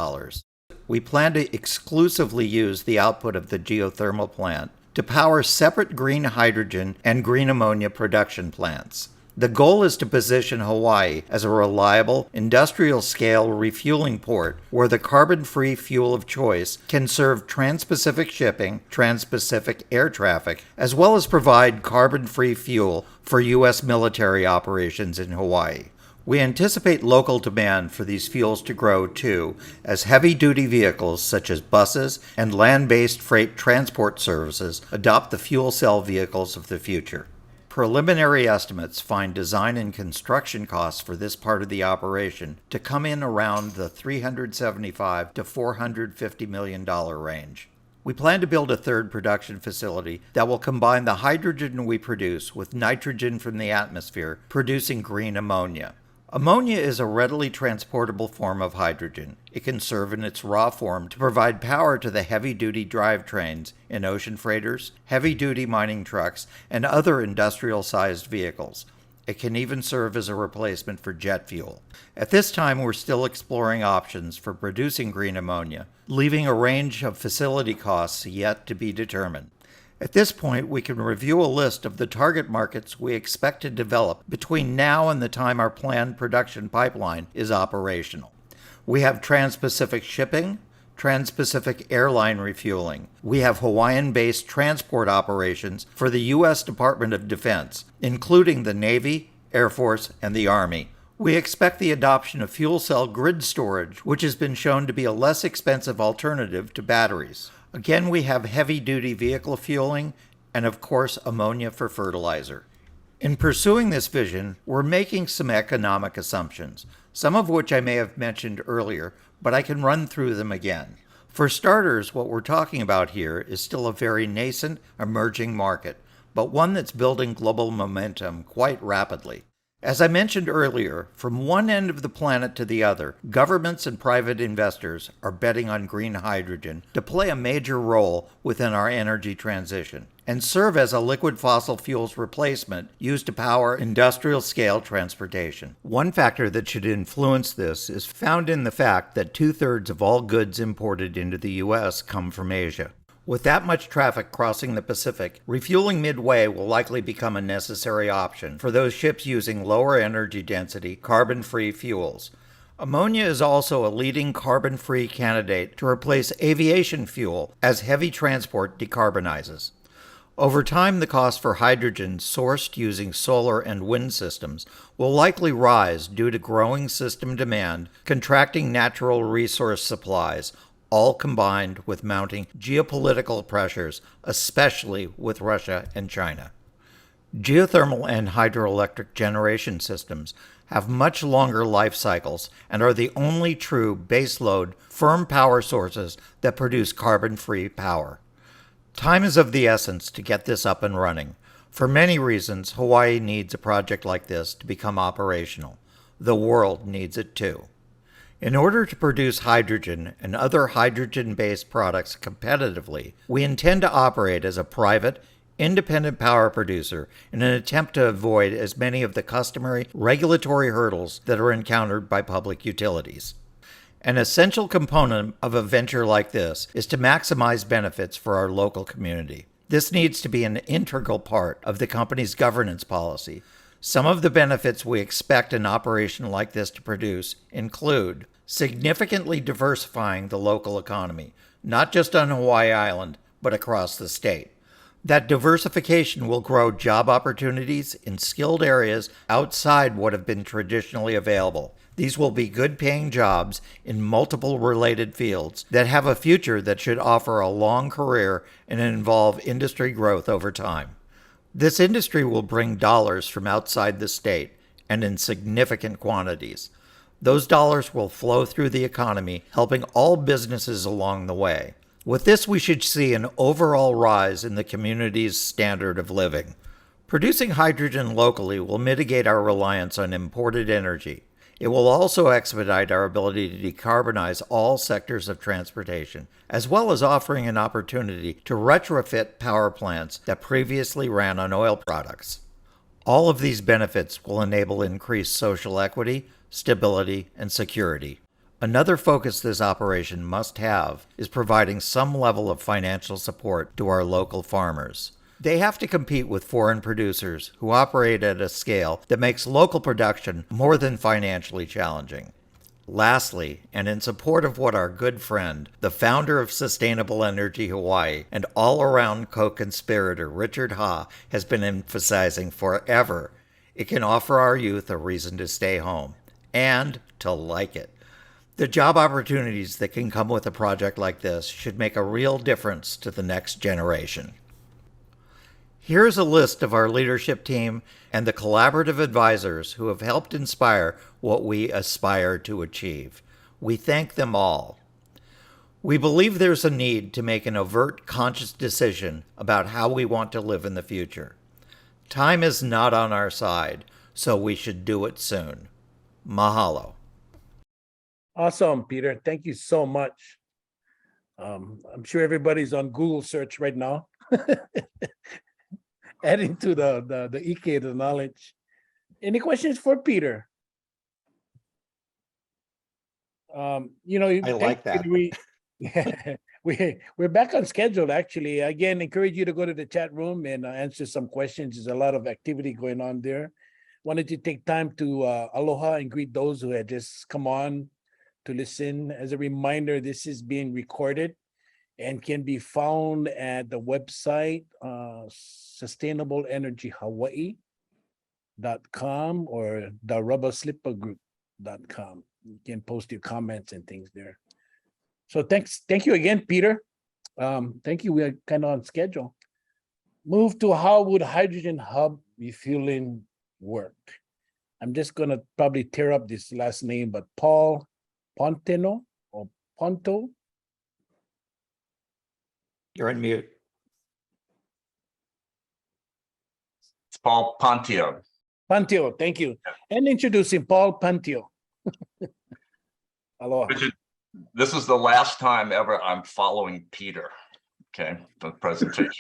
We plan to exclusively use the output of the geothermal plant to power separate green hydrogen and green ammonia production plants. The goal is to position Hawaii as a reliable, industrial-scale refueling port where the carbon-free fuel of choice can serve trans-Pacific shipping, trans-Pacific air traffic, as well as provide carbon-free fuel for U.S. military operations in Hawaii. We anticipate local demand for these fuels to grow too, as heavy-duty vehicles such as buses and land-based freight transport services adopt the fuel cell vehicles of the future. Preliminary estimates find design and construction costs for this part of the operation to come in around the $375 to $450 million range. We plan to build a third production facility that will combine the hydrogen we produce with nitrogen from the atmosphere, producing green ammonia. Ammonia is a readily transportable form of hydrogen. It can serve in its raw form to provide power to the heavy-duty drivetrains in ocean freighters, heavy-duty mining trucks, and other industrial-sized vehicles. It can even serve as a replacement for jet fuel. At this time, we're still exploring options for producing green ammonia, leaving a range of facility costs yet to be determined. At this point, we can review a list of the target markets we expect to develop between now and the time our planned production pipeline is operational. We have trans-Pacific shipping, trans-Pacific airline refueling. We have Hawaiian-based transport operations for the U.S. Department of Defense, including the Navy, Air Force, and the Army. We expect the adoption of fuel cell grid storage, which has been shown to be a less expensive alternative to batteries. Again, we have heavy-duty vehicle fueling and, of course, ammonia for fertilizer. In pursuing this vision, we're making some economic assumptions, some of which I may have mentioned earlier, but I can run through them again. For starters, what we're talking about here is still a very nascent, emerging market, but one that's building global momentum quite rapidly. As I mentioned earlier, from one end of the planet to the other, governments and private investors are betting on green hydrogen to play a major role within our energy transition and serve as a liquid fossil fuels replacement used to power industrial-scale transportation. One factor that should influence this is found in the fact that 2/3 of all goods imported into the U.S. come from Asia. With that much traffic crossing the Pacific, refueling midway will likely become a necessary option for those ships using lower energy density, carbon-free fuels. Ammonia is also a leading carbon-free candidate to replace aviation fuel as heavy transport decarbonizes. Over time, the cost for hydrogen sourced using solar and wind systems will likely rise due to growing system demand, contracting natural resource supplies, all combined with mounting geopolitical pressures, especially with Russia and China. Geothermal and hydroelectric generation systems have much longer life cycles and are the only true baseload, firm power sources that produce carbon-free power. Time is of the essence to get this up and running. For many reasons, Hawaii needs a project like this to become operational. The world needs it too. In order to produce hydrogen and other hydrogen-based products competitively, we intend to operate as a private, independent power producer in an attempt to avoid as many of the customary regulatory hurdles that are encountered by public utilities. An essential component of a venture like this is to maximize benefits for our local community. This needs to be an integral part of the company's governance policy. Some of the benefits we expect an operation like this to produce include significantly diversifying the local economy, not just on Hawaii Island, but across the state. That diversification will grow job opportunities in skilled areas outside what have been traditionally available. These will be good-paying jobs in multiple related fields that have a future that should offer a long career and involve industry growth over time. This industry will bring dollars from outside the state and in significant quantities. Those dollars will flow through the economy, helping all businesses along the way. With this, we should see an overall rise in the community's standard of living. Producing hydrogen locally will mitigate our reliance on imported energy. It will also expedite our ability to decarbonize all sectors of transportation, as well as offering an opportunity to retrofit power plants that previously ran on oil products. All of these benefits will enable increased social equity, stability, and security. Another focus this operation must have is providing some level of financial support to our local farmers. They have to compete with foreign producers who operate at a scale that makes local production more than financially challenging. Lastly, and in support of what our good friend, the founder of Sustainable Energy Hawaii and all-around co-conspirator Richard Ha has been emphasizing forever, it can offer our youth a reason to stay home and to like it. The job opportunities that can come with a project like this should make a real difference to the next generation. Here's a list of our leadership team and the collaborative advisors who have helped inspire what we aspire to achieve. We thank them all. We believe there's a need to make an overt, conscious decision about how we want to live in the future. Time is not on our side, so we should do it soon. Mahalo. Awesome, Peter. Thank you so much. I'm sure everybody's on Google search right now. Adding to the Ike, the knowledge. Any questions for Peter? I like that. We're back on schedule, actually. Again, encourage you to go to the chat room and answer some questions. There's a lot of activity going on there. Wanted to take time to aloha and greet those who had just come on to listen. As a reminder, this is being recorded and can be found at the website sustainableenergyhawaii.com or the Rubbah Slippah group.com. You can post your comments and things there. So thank you again, Peter. Thank you. We're kind of on schedule. Move to how would hydrogen hub refueling work? I'm just gonna probably tear up this last name, but Paul Ponteno or Ponto. You're on mute. It's Paul Pontio. Pantio, thank you. And introducing Paul Pantio. Aloha. Richard, this is the last time ever I'm following Peter, okay, for the presentation.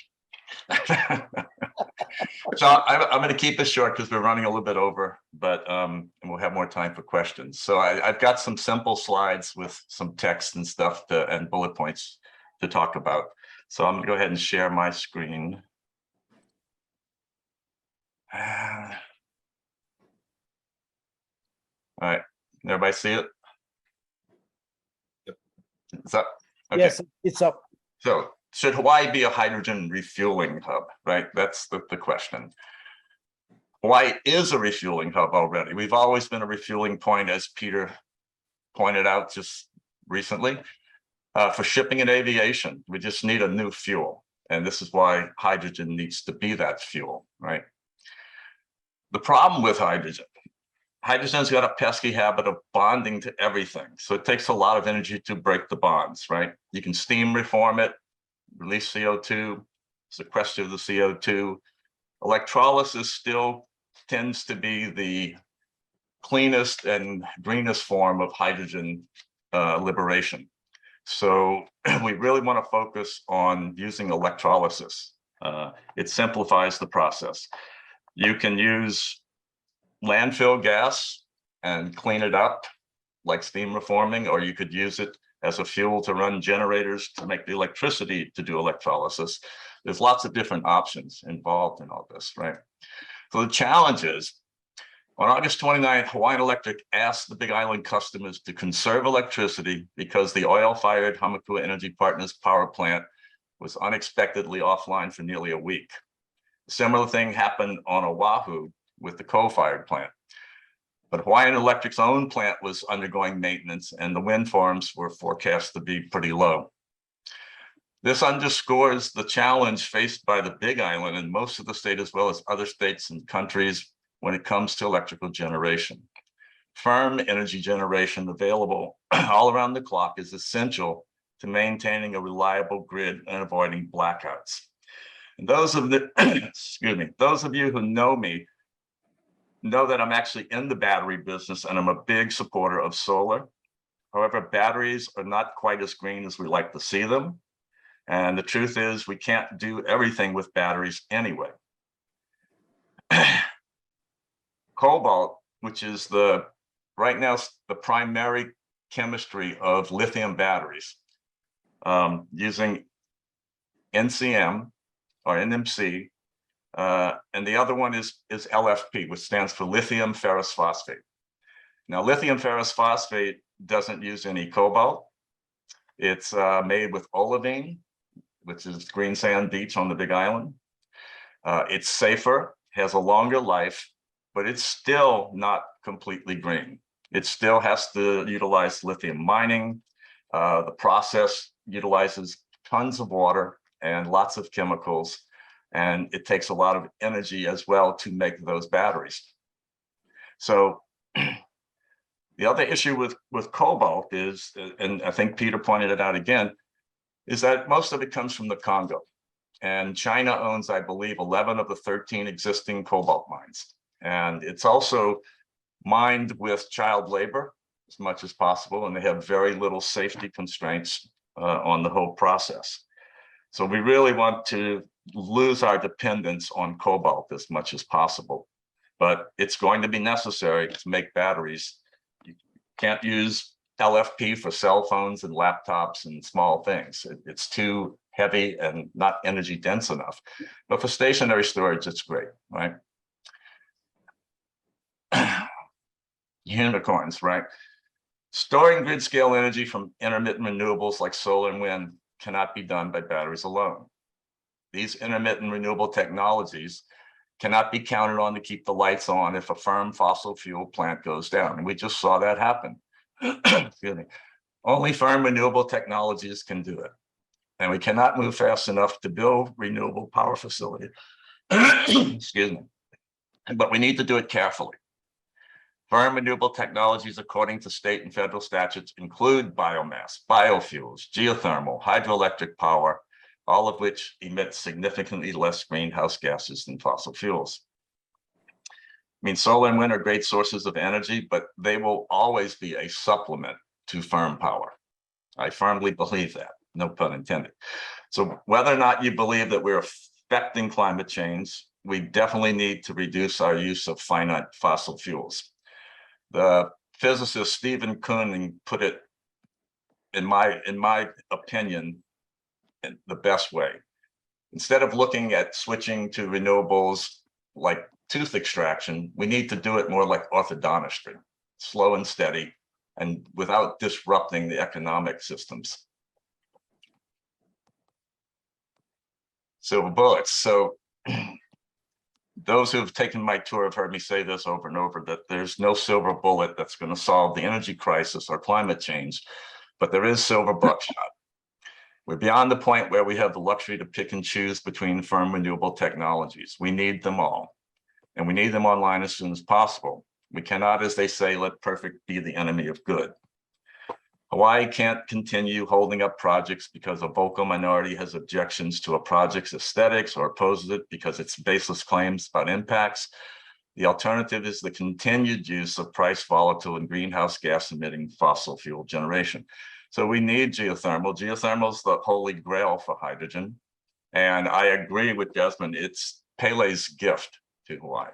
So I'm going to keep this short because we're running a little bit over, but and we'll have more time for questions. So I've got some simple slides with some text and stuff and bullet points to talk about. So I'm going to go ahead and share my screen. All right, everybody see it? It's up. Okay. Yes, it's up. So should Hawaii be a hydrogen refueling hub, right? That's the question. Hawaii is a refueling hub already. We've always been a refueling point, as Peter pointed out just recently, for shipping and aviation. We just need a new fuel. And this is why hydrogen needs to be that fuel, right? The problem with hydrogen's got a pesky habit of bonding to everything. So it takes a lot of energy to break the bonds, right? You can steam reform it, release CO2, sequester the CO2. Electrolysis still tends to be the cleanest and greenest form of hydrogen liberation. So we really want to focus on using electrolysis. It simplifies the process. You can use landfill gas and clean it up like steam reforming, or you could use it as a fuel to run generators to make the electricity to do electrolysis. There's lots of different options involved in all this, right? So the challenge is, on August 29th, Hawaiian Electric asked the Big Island customers to conserve electricity because the oil-fired Hamakua Energy Partners power plant was unexpectedly offline for nearly a week. A similar thing happened on Oahu with the coal-fired plant. But Hawaiian Electric's own plant was undergoing maintenance and the wind farms were forecast to be pretty low. This underscores the challenge faced by the Big Island and most of the state, as well as other states and countries, when it comes to electrical generation. Firm energy generation available all around the clock is essential to maintaining a reliable grid and avoiding blackouts. And those of the, excuse me, those of you who know me know that I'm actually in the battery business and I'm a big supporter of solar. However, batteries are not quite as green as we like to see them. And the truth is we can't do everything with batteries anyway. Cobalt, which is right now the primary chemistry of lithium batteries, using NCM or NMC, and the other one is LFP, which stands for lithium ferrous phosphate. Now, lithium ferrous phosphate doesn't use any cobalt. It's made with olivine, which is green sand beach on the Big Island. It's safer, has a longer life, but it's still not completely green. It still has to utilize lithium mining. The process utilizes tons of water and lots of chemicals, and it takes a lot of energy as well to make those batteries. So the other issue with cobalt is, and I think Peter pointed it out again, is that most of it comes from the Congo. And China owns, I believe, 11 of the 13 existing cobalt mines. And it's also mined with child labor as much as possible, and they have very little safety constraints on the whole process. So we really want to lose our dependence on cobalt as much as possible, but it's going to be necessary to make batteries. You can't use LFP for cell phones and laptops and small things. It's too heavy and not energy dense enough. But for stationary storage, it's great, right? Unicorns, right? Storing grid scale energy from intermittent renewables like solar and wind cannot be done by batteries alone. These intermittent renewable technologies cannot be counted on to keep the lights on if a firm fossil fuel plant goes down. And we just saw that happen. Excuse me. Only firm renewable technologies can do it. And we cannot move fast enough to build renewable power facilities. Excuse me. But we need to do it carefully. Firm renewable technologies, according to state and federal statutes, include biomass, biofuels, geothermal, hydroelectric power, all of which emit significantly less greenhouse gases than fossil fuels. I mean, solar and wind are great sources of energy, but they will always be a supplement to firm power. I firmly believe that, no pun intended. So whether or not you believe that we're affecting climate change, we definitely need to reduce our use of finite fossil fuels. The physicist Stephen Kooning put it, in my opinion, in the best way. Instead of looking at switching to renewables like tooth extraction, we need to do it more like orthodontistry, slow and steady, and without disrupting the economic systems. Silver bullets. So those who have taken my tour have heard me say this over and over, that there's no silver bullet that's going to solve the energy crisis or climate change, but there is silver buckshot. We're beyond the point where we have the luxury to pick and choose between firm renewable technologies. We need them all, and we need them online as soon as possible. We cannot, as they say, let perfect be the enemy of good. Hawaii can't continue holding up projects because a vocal minority has objections to a project's aesthetics or opposes it because it's baseless claims about impacts. The alternative is the continued use of price volatile and greenhouse gas emitting fossil fuel generation. So we need geothermal. Geothermal is the holy grail for hydrogen. And I agree with Desmond, it's Pele's gift to Hawaii.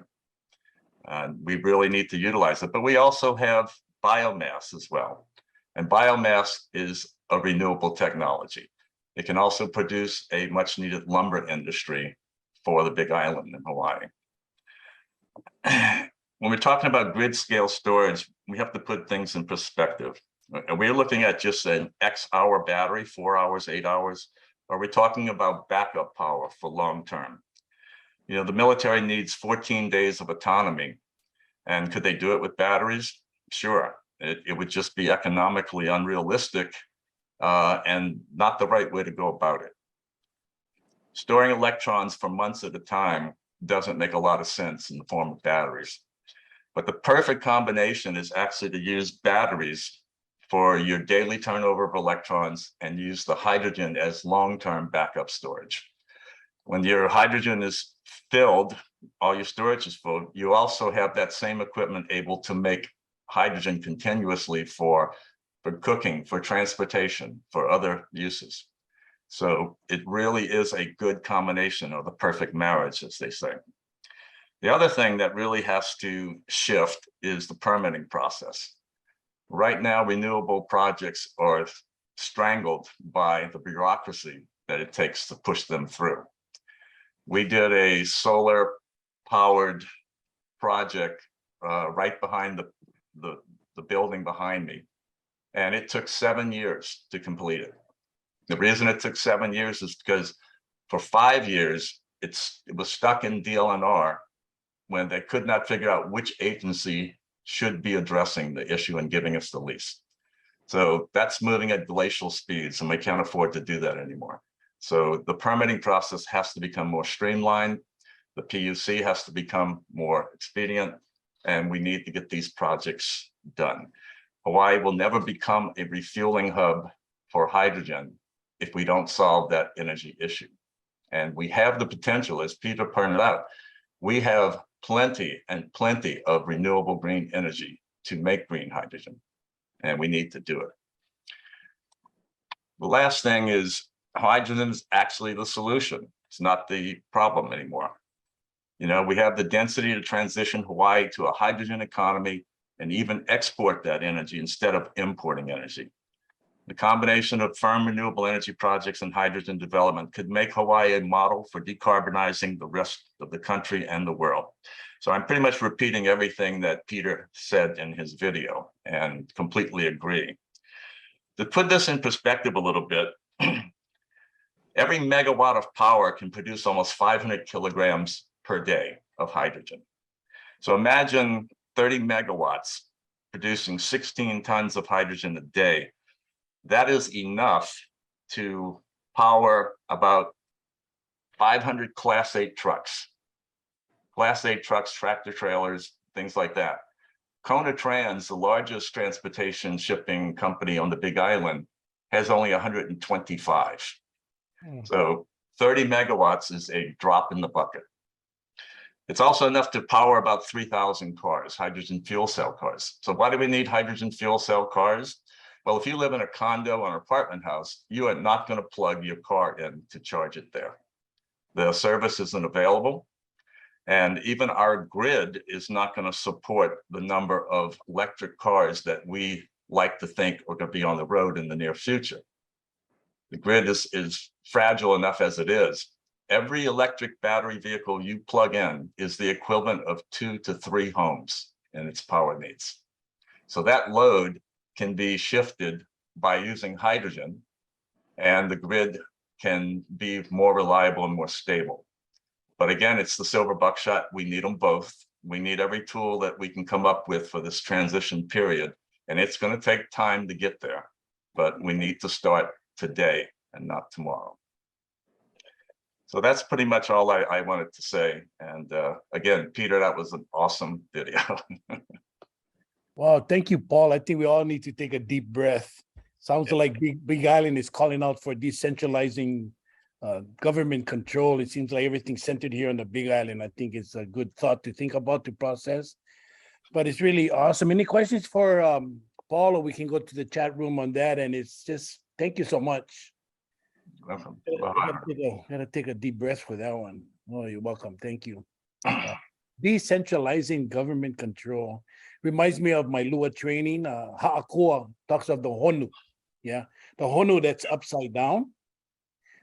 And we really need to utilize it, but we also have biomass as well. And biomass is a renewable technology. It can also produce a much needed lumber industry for the Big Island in Hawaii. When we're talking about grid scale storage, we have to put things in perspective. Are we looking at just an X hour battery, 4 hours, 8 hours? Are we talking about backup power for long term? You know, the military needs 14 days of autonomy. And could they do it with batteries? Sure. It would just be economically unrealistic and not the right way to go about it. Storing electrons for months at a time doesn't make a lot of sense in the form of batteries. But the perfect combination is actually to use batteries for your daily turnover of electrons and use the hydrogen as long-term backup storage. When your hydrogen is filled, all your storage is full, you also have that same equipment able to make hydrogen continuously for cooking, for transportation, for other uses. So it really is a good combination, or the perfect marriage, as they say. The other thing that really has to shift is the permitting process. Right now, renewable projects are strangled by the bureaucracy that it takes to push them through. We did a solar powered project right behind the building behind me, and it took 7 years to complete it. The reason it took 7 years is because for 5 years, it was stuck in DLNR when they could not figure out which agency should be addressing the issue and giving us the lease. So that's moving at glacial speeds, and we can't afford to do that anymore. So the permitting process has to become more streamlined. The PUC has to become more expedient, and we need to get these projects done. Hawaii will never become a refueling hub for hydrogen if we don't solve that energy issue. And we have the potential, as Peter pointed out, we have plenty and plenty of renewable green energy to make green hydrogen, and we need to do it. The last thing is hydrogen is actually the solution. It's not the problem anymore. You know, we have the density to transition Hawaii to a hydrogen economy and even export that energy instead of importing energy. The combination of firm renewable energy projects and hydrogen development could make Hawaii a model for decarbonizing the rest of the country and the world. So I'm pretty much repeating everything that Peter said in his video and completely agree. To put this in perspective a little bit, every megawatt of power can produce almost 500 kilograms per day of hydrogen. So imagine 30 megawatts producing 16 tons of hydrogen a day. That is enough to power about 500 Class 8 trucks. Class 8 trucks, tractor trailers, things like that. Kona Trans, the largest transportation shipping company on the Big Island, has only 125. So 30 megawatts is a drop in the bucket. It's also enough to power about 3,000 cars, hydrogen fuel cell cars. So why do we need hydrogen fuel cell cars? Well, if you live in a condo or an apartment house, you are not going to plug your car in to charge it there. The service isn't available. And even our grid is not going to support the number of electric cars that we like to think are going to be on the road in the near future. The grid is fragile enough as it is. Every electric battery vehicle you plug in is the equivalent of 2 to 3 homes in its power needs. So that load can be shifted by using hydrogen, and the grid can be more reliable and more stable. But again, it's the silver buckshot. We need them both. We need every tool that we can come up with for this transition period. And it's going to take time to get there, but we need to start today and not tomorrow. So that's pretty much all I wanted to say. And again, Peter, that was an awesome video. Wow, thank you, Paul. I think we all need to take a deep breath. Sounds like Big Island is calling out for decentralizing government control. It seems like everything's centered here on the Big Island. I think it's a good thought to think about the process, but it's really awesome. Any questions for Paul, or we can go to the chat room on that? And it's just, thank you so much. Welcome. Gotta take a deep breath for that one. Oh, you're welcome. Thank you. Decentralizing government control reminds me of my Lua training. Ha'akua talks of the honu. Yeah, the honu that's upside down,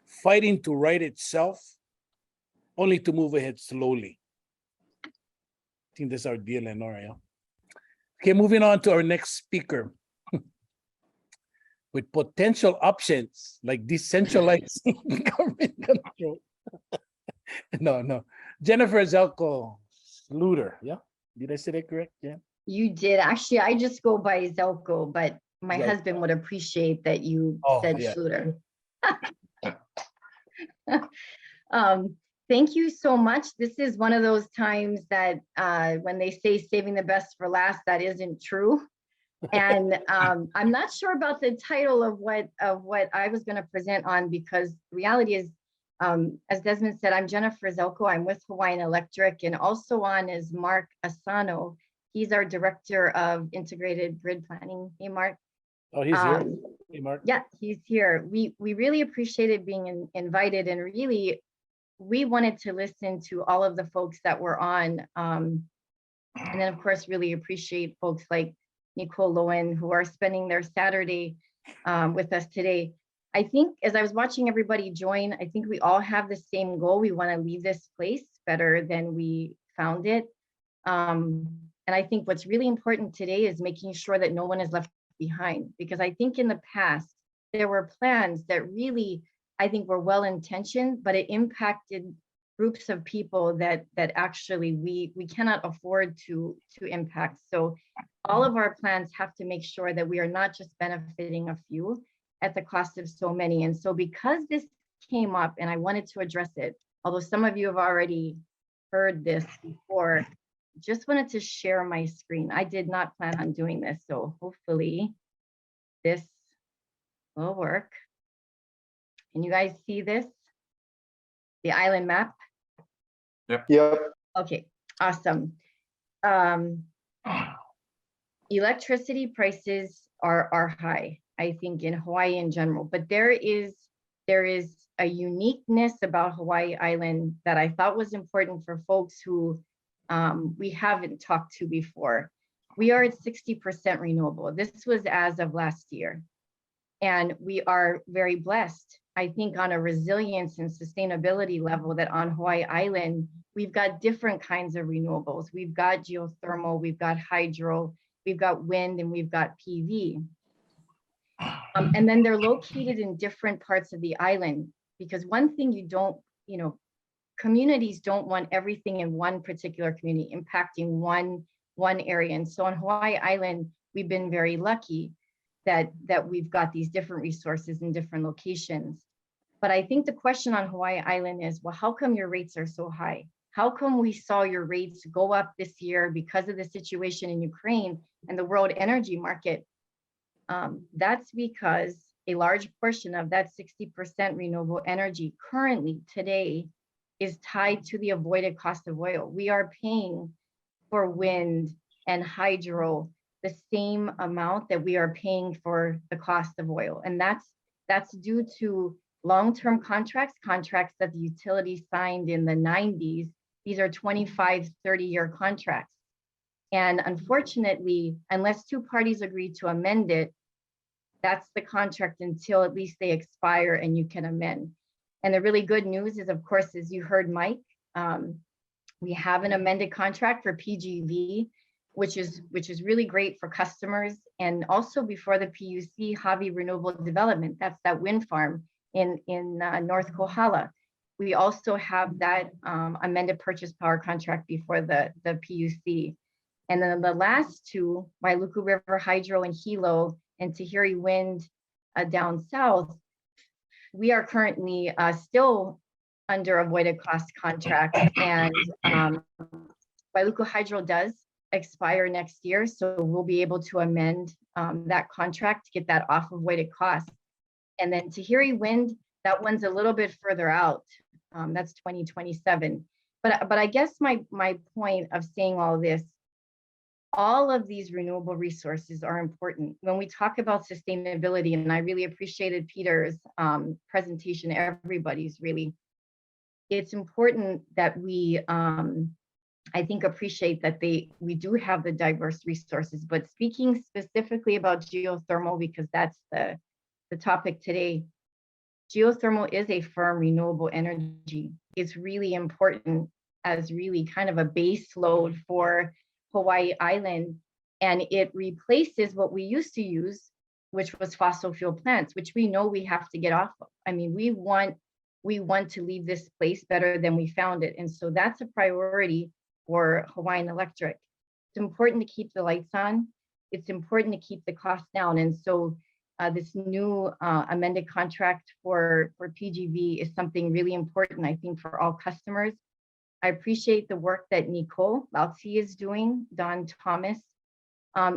fighting to right itself, only to move ahead slowly. I think that's our DLNR. Yeah. Okay, moving on to our next speaker. With potential options like decentralizing government control. No. Jennifer Zelko Sluter. Yeah, did I say that correct? Yeah. You did. Actually, I just go by Zelko, but my husband would appreciate that you said yeah. Schluter. Thank you so much. This is one of those times that when they say saving the best for last, that isn't true. And I'm not sure about the title of what I was going to present on, because the reality is, as Desmond said, I'm Jennifer Zelko. I'm with Hawaiian Electric, and also on is Mark Asano. He's our Director of Integrated Grid Planning. Hey, Mark. Oh, he's here. Hey, Mark. Yeah, he's here. We really appreciated being invited, and really, we wanted to listen to all of the folks that were on. And then, of course, really appreciate folks like Nicole Lowen, who are spending their Saturday with us today. I think as I was watching everybody join, I think we all have the same goal. We want to leave this place better than we found it. And I think what's really important today is making sure that no one is left behind, because I think in the past, there were plans that really, I think, were well-intentioned, but it impacted groups of people that actually we cannot afford to impact. So all of our plans have to make sure that we are not just benefiting a few at the cost of so many. And so because this came up and I wanted to address it, although some of you have already heard this before, just wanted to share my screen. I did not plan on doing this, so hopefully this will work. Can you guys see this? The island map? Yep. Okay, awesome. Electricity prices are high, I think, in Hawaii in general, but there is a uniqueness about Hawaii Island that I thought was important for folks who we haven't talked to before. We are at 60% renewable. This was as of last year. And we are very blessed, I think, on a resilience and sustainability level, that on Hawaii Island, we've got different kinds of renewables. We've got geothermal, we've got hydro, we've got wind, and we've got PV. And then they're located in different parts of the island, because one thing you don't, communities don't want everything in one particular community impacting one area. And so on Hawaii Island, we've been very lucky that we've got these different resources in different locations. But I think the question on Hawaii Island is, well, how come your rates are so high? How come we saw your rates go up this year because of the situation in Ukraine and the world energy market? That's because a large portion of that 60% renewable energy currently today is tied to the avoided cost of oil. We are paying for wind and hydro the same amount that we are paying for the cost of oil. And that's due to long-term contracts that the utility signed in the 90s. These are 25, 30-year contracts. And unfortunately, unless two parties agree to amend it, that's the contract until at least they expire and you can amend. And the really good news is, of course, as you heard Mike, we have an amended contract for PGV, which is really great for customers, and also before the PUC Javi Renewable Development. That's that wind farm in North Kohala. We also have that amended purchase power contract before the PUC. And then the last two, Wailuku River Hydro and Hilo and Tahiri Wind down south, we are currently still under avoided cost contract, and Wailuku Hydro does expire next year, so we'll be able to amend that contract to get that off avoided cost. And then Tahiri Wind, that one's a little bit further out. That's 2027. But I guess my point of saying all this, all of these renewable resources are important when we talk about sustainability. And I really appreciated Peter's presentation. Everybody's really. It's important that we, I think, appreciate that we do have the diverse resources. But speaking specifically about geothermal, because that's the topic today, geothermal is a firm renewable energy. It's really important as really kind of a base load for Hawaii Island, and it replaces what we used to use, which was fossil fuel plants, which we know we have to get off of. I mean, we want to leave this place better than we found it, and so that's a priority for Hawaiian Electric. It's important to keep the lights on. It's important to keep the costs down, and so this new amended contract for PGV is something really important, I think, for all customers. I appreciate the work that Nicole Lautsy is doing, Don Thomas,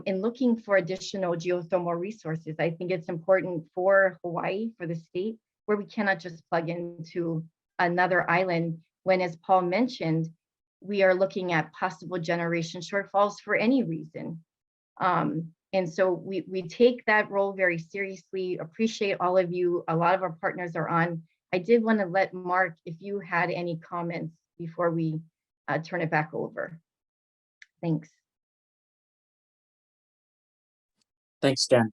in looking for additional geothermal resources. I think it's important for Hawaii, for the state, where we cannot just plug into another island when, as Paul mentioned, we are looking at possible generation shortfalls for any reason. And so we take that role very seriously, appreciate all of you. A lot of our partners are on. I did want to let Mark, if you had any comments before we turn it back over. Thanks. Thanks, Jen.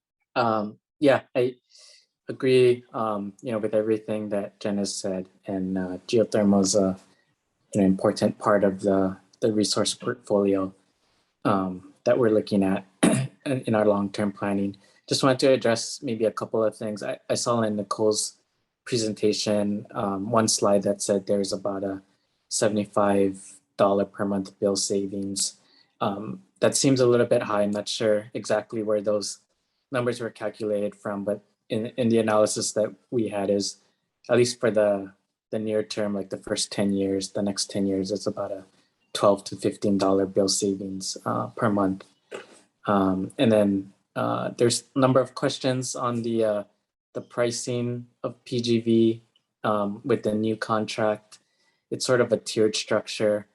Yeah, I agree, with everything that Jen has said, and geothermal is an important part of the resource portfolio that we're looking at in our long-term planning. Just wanted to address maybe a couple of things. I saw in Nicole's presentation one slide that said there's about a $75 per month bill savings. That seems a little bit high. I'm not sure exactly where those numbers were calculated from, but in the analysis that we had is, at least for the near term, like the first 10 years, the next 10 years, it's about a $12 to $15 bill savings per month. And then there's a number of questions on the pricing of PGV with the new contract. It's sort of a tiered structure,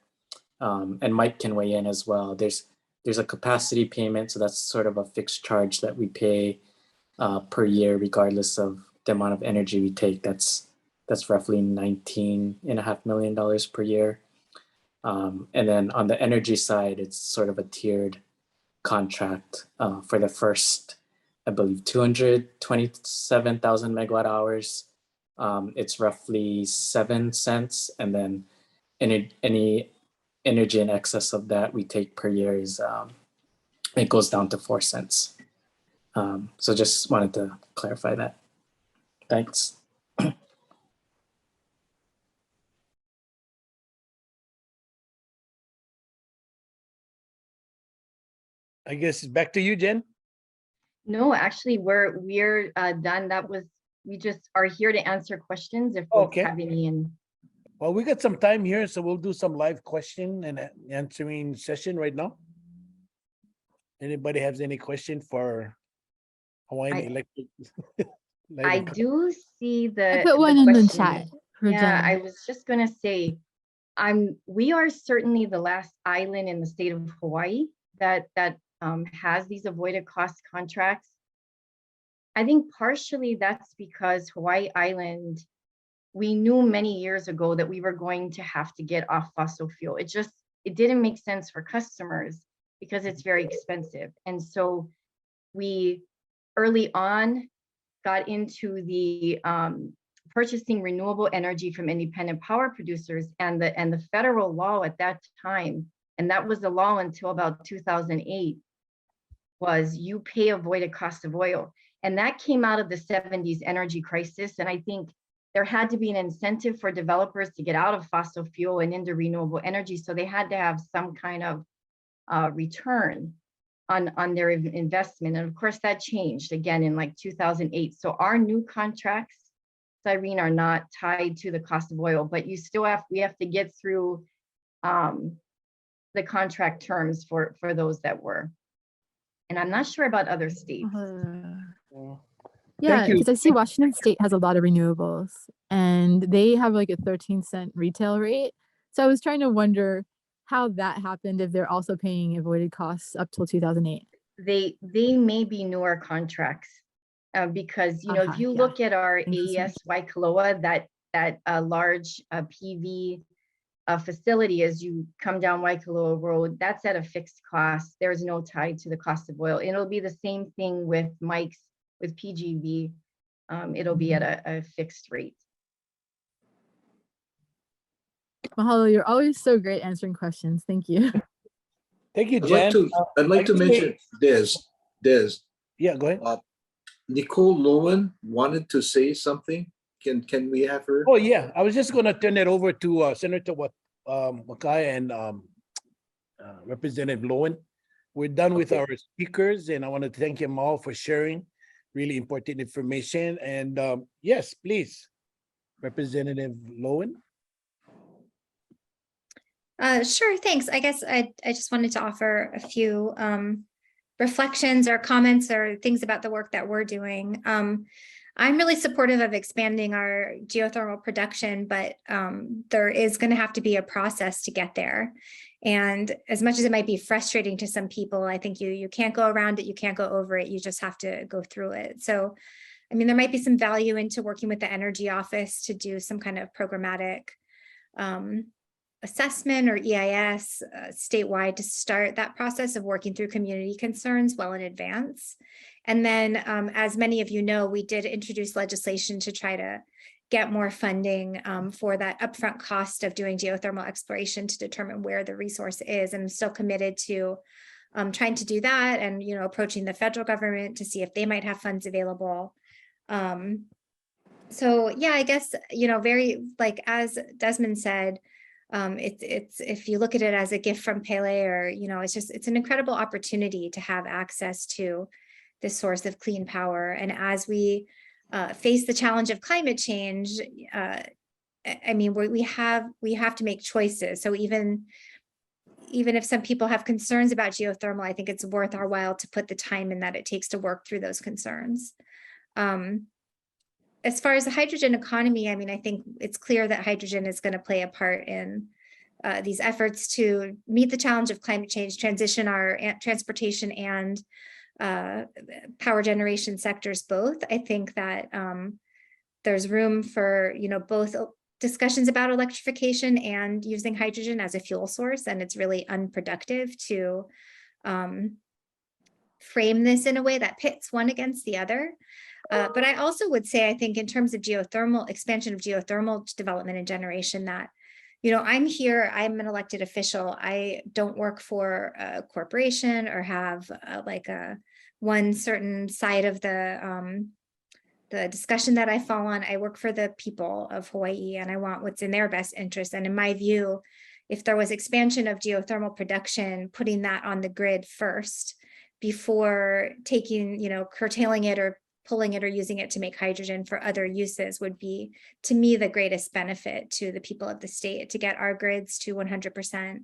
and Mike can weigh in as well. There's a capacity payment, so that's sort of a fixed charge that we pay per year, regardless of the amount of energy we take. That's roughly $19.5 million per year. And then on the energy side, it's sort of a tiered contract for the first, I believe, 227,000 megawatt hours. It's roughly 7 cents, and then any energy in excess of that we take per year is it goes down to 4 cents. So just wanted to clarify that. Thanks. I guess it's back to you, Jen. No, actually, we're done. We just are here to answer questions if folks have any. And well, we got some time here, so we'll do some live question and answering session right now. Anybody has any question for Hawaiian Electric? I do see I put one in the chat. Yeah, I was just gonna say, we are certainly the last island in the state of Hawaii that has these avoided cost contracts. I think partially that's because Hawaii Island, we knew many years ago that we were going to have to get off fossil fuel. It didn't make sense for customers because it's very expensive. And so we early on got into the purchasing renewable energy from independent power producers, and the federal law at that time, and that was the law until about 2008, was you pay avoided cost of oil. And that came out of the 70s energy crisis. And I think there had to be an incentive for developers to get out of fossil fuel and into renewable energy. So they had to have some kind of return on their investment. And of course that changed again in like 2008. So our new contracts, Irene, are not tied to the cost of oil, but we have to get through the contract terms for those that were. And I'm not sure about other states. Yeah, because I see Washington State has a lot of renewables and they have like a 13-cent retail rate. So I was trying to wonder how that happened if they're also paying avoided costs up till 2008. They may be newer contracts because, if you look at our AES Waikoloa, that large PV facility as you come down Waikoloa Road, that's at a fixed cost. There's no tie to the cost of oil. It'll be the same thing with Mike's, with PGV. It'll be at a fixed rate. Mahalo, you're always so great answering questions. Thank you. Thank you, Jen. I'd like to mention Des. Yeah, go ahead. Nicole Lowen wanted to say something. Can we have her? Oh yeah, I was just going to turn it over to Senator Wakai and Representative Lowen. We're done with our speakers, and I want to thank them all for sharing really important information. And yes, please, Representative Lowen. Sure, thanks. I guess I just wanted to offer a few reflections or comments or things about the work that we're doing. I'm really supportive of expanding our geothermal production, but there is going to have to be a process to get there. And as much as it might be frustrating to some people, I think you can't go around it, you can't go over it, you just have to go through it. So, I mean, there might be some value into working with the Energy Office to do some kind of programmatic assessment or EIS statewide to start that process of working through community concerns well in advance. And then, as many of you know, we did introduce legislation to try to get more funding for that upfront cost of doing geothermal exploration to determine where the resource is. And I'm still committed to trying to do that and, you know, approaching the federal government to see if they might have funds available. So yeah, I guess, you know, very like as Desmond said, it's if you look at it as a gift from Pele, or, you know, it's an incredible opportunity to have access to this source of clean power. And as we face the challenge of climate change, I mean, we have to make choices. So even if some people have concerns about geothermal, I think it's worth our while to put the time in that it takes to work through those concerns. As far as the hydrogen economy, I mean, I think it's clear that hydrogen is going to play a part in these efforts to meet the challenge of climate change, transition our transportation and power generation sectors both. I think that there's room for, you know, both discussions about electrification and using hydrogen as a fuel source, and it's really unproductive to frame this in a way that pits one against the other. But I also would say, I think in terms of geothermal, expansion of geothermal development and generation, that, you know, I'm here, I'm an elected official. I don't work for a corporation or have like a one certain side of the discussion that I fall on. I work for the people of Hawaii, and I want what's in their best interest. And in my view, if there was expansion of geothermal production, putting that on the grid first before taking, you know, curtailing it or pulling it or using it to make hydrogen for other uses would be, to me, the greatest benefit to the people of the state, to get our grids to 100%.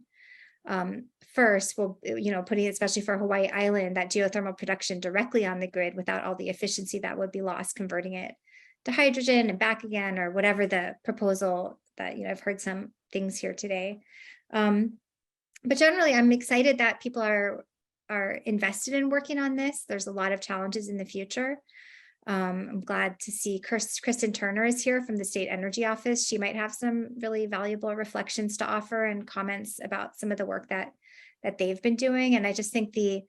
First, well, you know, putting, especially for Hawaii Island, that geothermal production directly on the grid without all the efficiency that would be lost, converting it to hydrogen and back again, or whatever the proposal that, you know, I've heard some things here today. But generally, I'm excited that people are invested in working on this. There's a lot of challenges in the future. I'm glad to see Kristen Turner is here from the State Energy Office. She might have some really valuable reflections to offer and comments about some of the work that they've been doing. And I just think the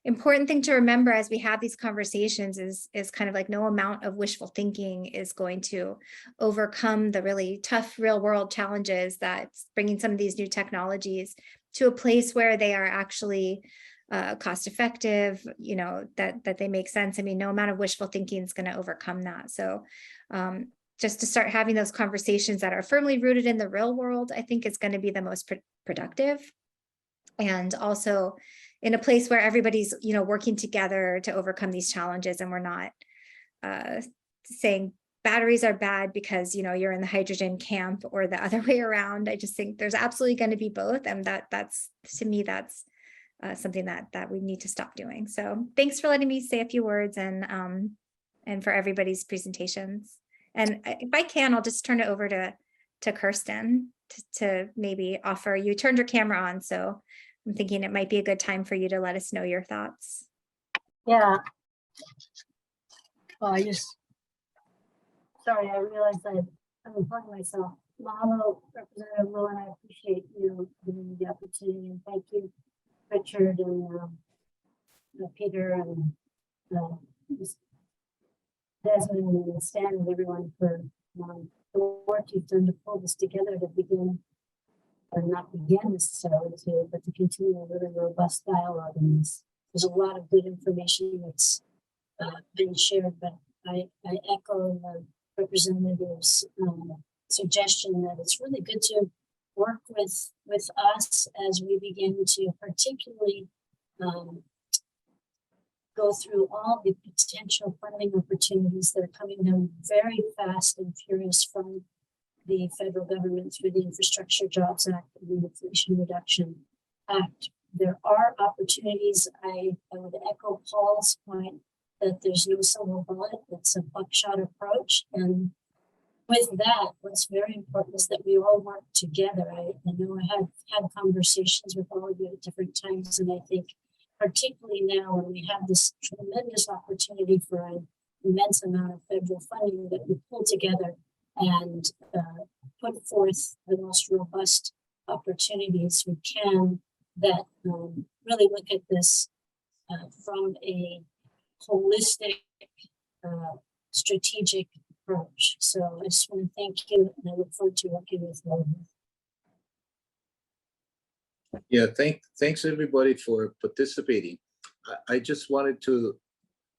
important thing to remember as we have these conversations is kind of like no amount of wishful thinking is going to overcome the really tough real world challenges that's bringing some of these new technologies to a place where they are actually cost effective, you know, that they make sense. I mean, no amount of wishful thinking is going to overcome that. So just to start having those conversations that are firmly rooted in the real world, I think is going to be the most productive. And also in a place where everybody's, you know, working together to overcome these challenges, and we're not saying batteries are bad because, you know, you're in the hydrogen camp or the other way around. I just think there's absolutely going to be both. And that's, to me, that's something that we need to stop doing. So thanks for letting me say a few words, and for everybody's presentations. And if I can, I'll just turn it over to Kirsten to maybe offer. You turned your camera on, so I'm thinking it might be a good time for you to let us know your thoughts. Yeah. Well, sorry, I realized I'm unplugging myself. Mahalo, Representative Lowen, I appreciate you giving me the opportunity, and thank you, Richard and Peter and Desmond and Stan and everyone for the work you've done to pull this together to begin, or not begin necessarily but to continue a really robust dialogue in this. There's a lot of good information that's been shared, but I echo the representative's suggestion that it's really good to work with us as we begin to particularly go through all the potential funding opportunities that are coming down very fast and furious from the federal government through the Infrastructure Jobs Act and the Inflation Reduction Act. There are opportunities. I would echo Paul's point that there's no silver bullet. It's a buckshot approach. And with that, what's very important is that we all work together. I know I have had conversations with all of you at different times, and I think particularly now when we have this tremendous opportunity for an immense amount of federal funding, that we pull together and put forth the most robust opportunities we can that really look at this from a holistic, strategic approach. So I just want to thank you, and I look forward to working with you. Yeah, thanks everybody for participating. I just wanted to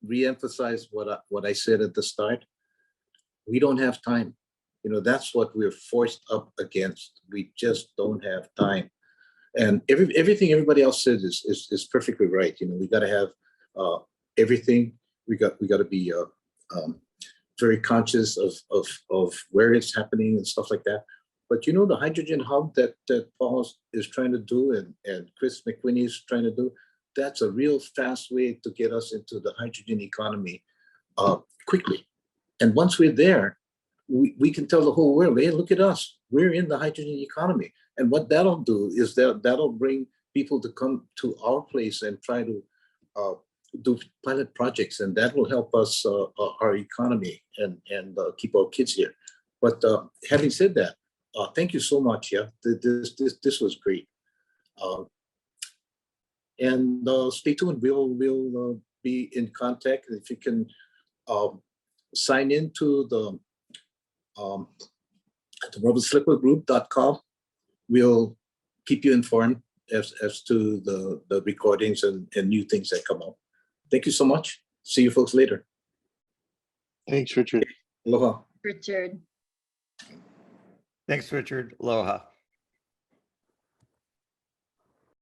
re-emphasize what I said at the start. We don't have time. You know, that's what we're forced up against. We just don't have time. And everything everybody else said is perfectly right. You know, we got to have everything. We got to be very conscious of where it's happening and stuff like that. But you know, the hydrogen hub that Paul is trying to do and Chris McQuinney is trying to do, that's a real fast way to get us into the hydrogen economy quickly. And once we're there, we can tell the whole world, hey, look at us, we're in the hydrogen economy. And what that'll do is that'll bring people to come to our place and try to do pilot projects, and that will help us, our economy, and keep our kids here. But having said that, thank you so much. Yeah, this was great. And stay tuned. We'll be in contact. If you can sign into the rubbahslippahgroup.com, we'll keep you informed as to the recordings and new things that come up. Thank you so much. See you folks later. Thanks, Richard. Aloha. Richard. Thanks, Richard. Aloha.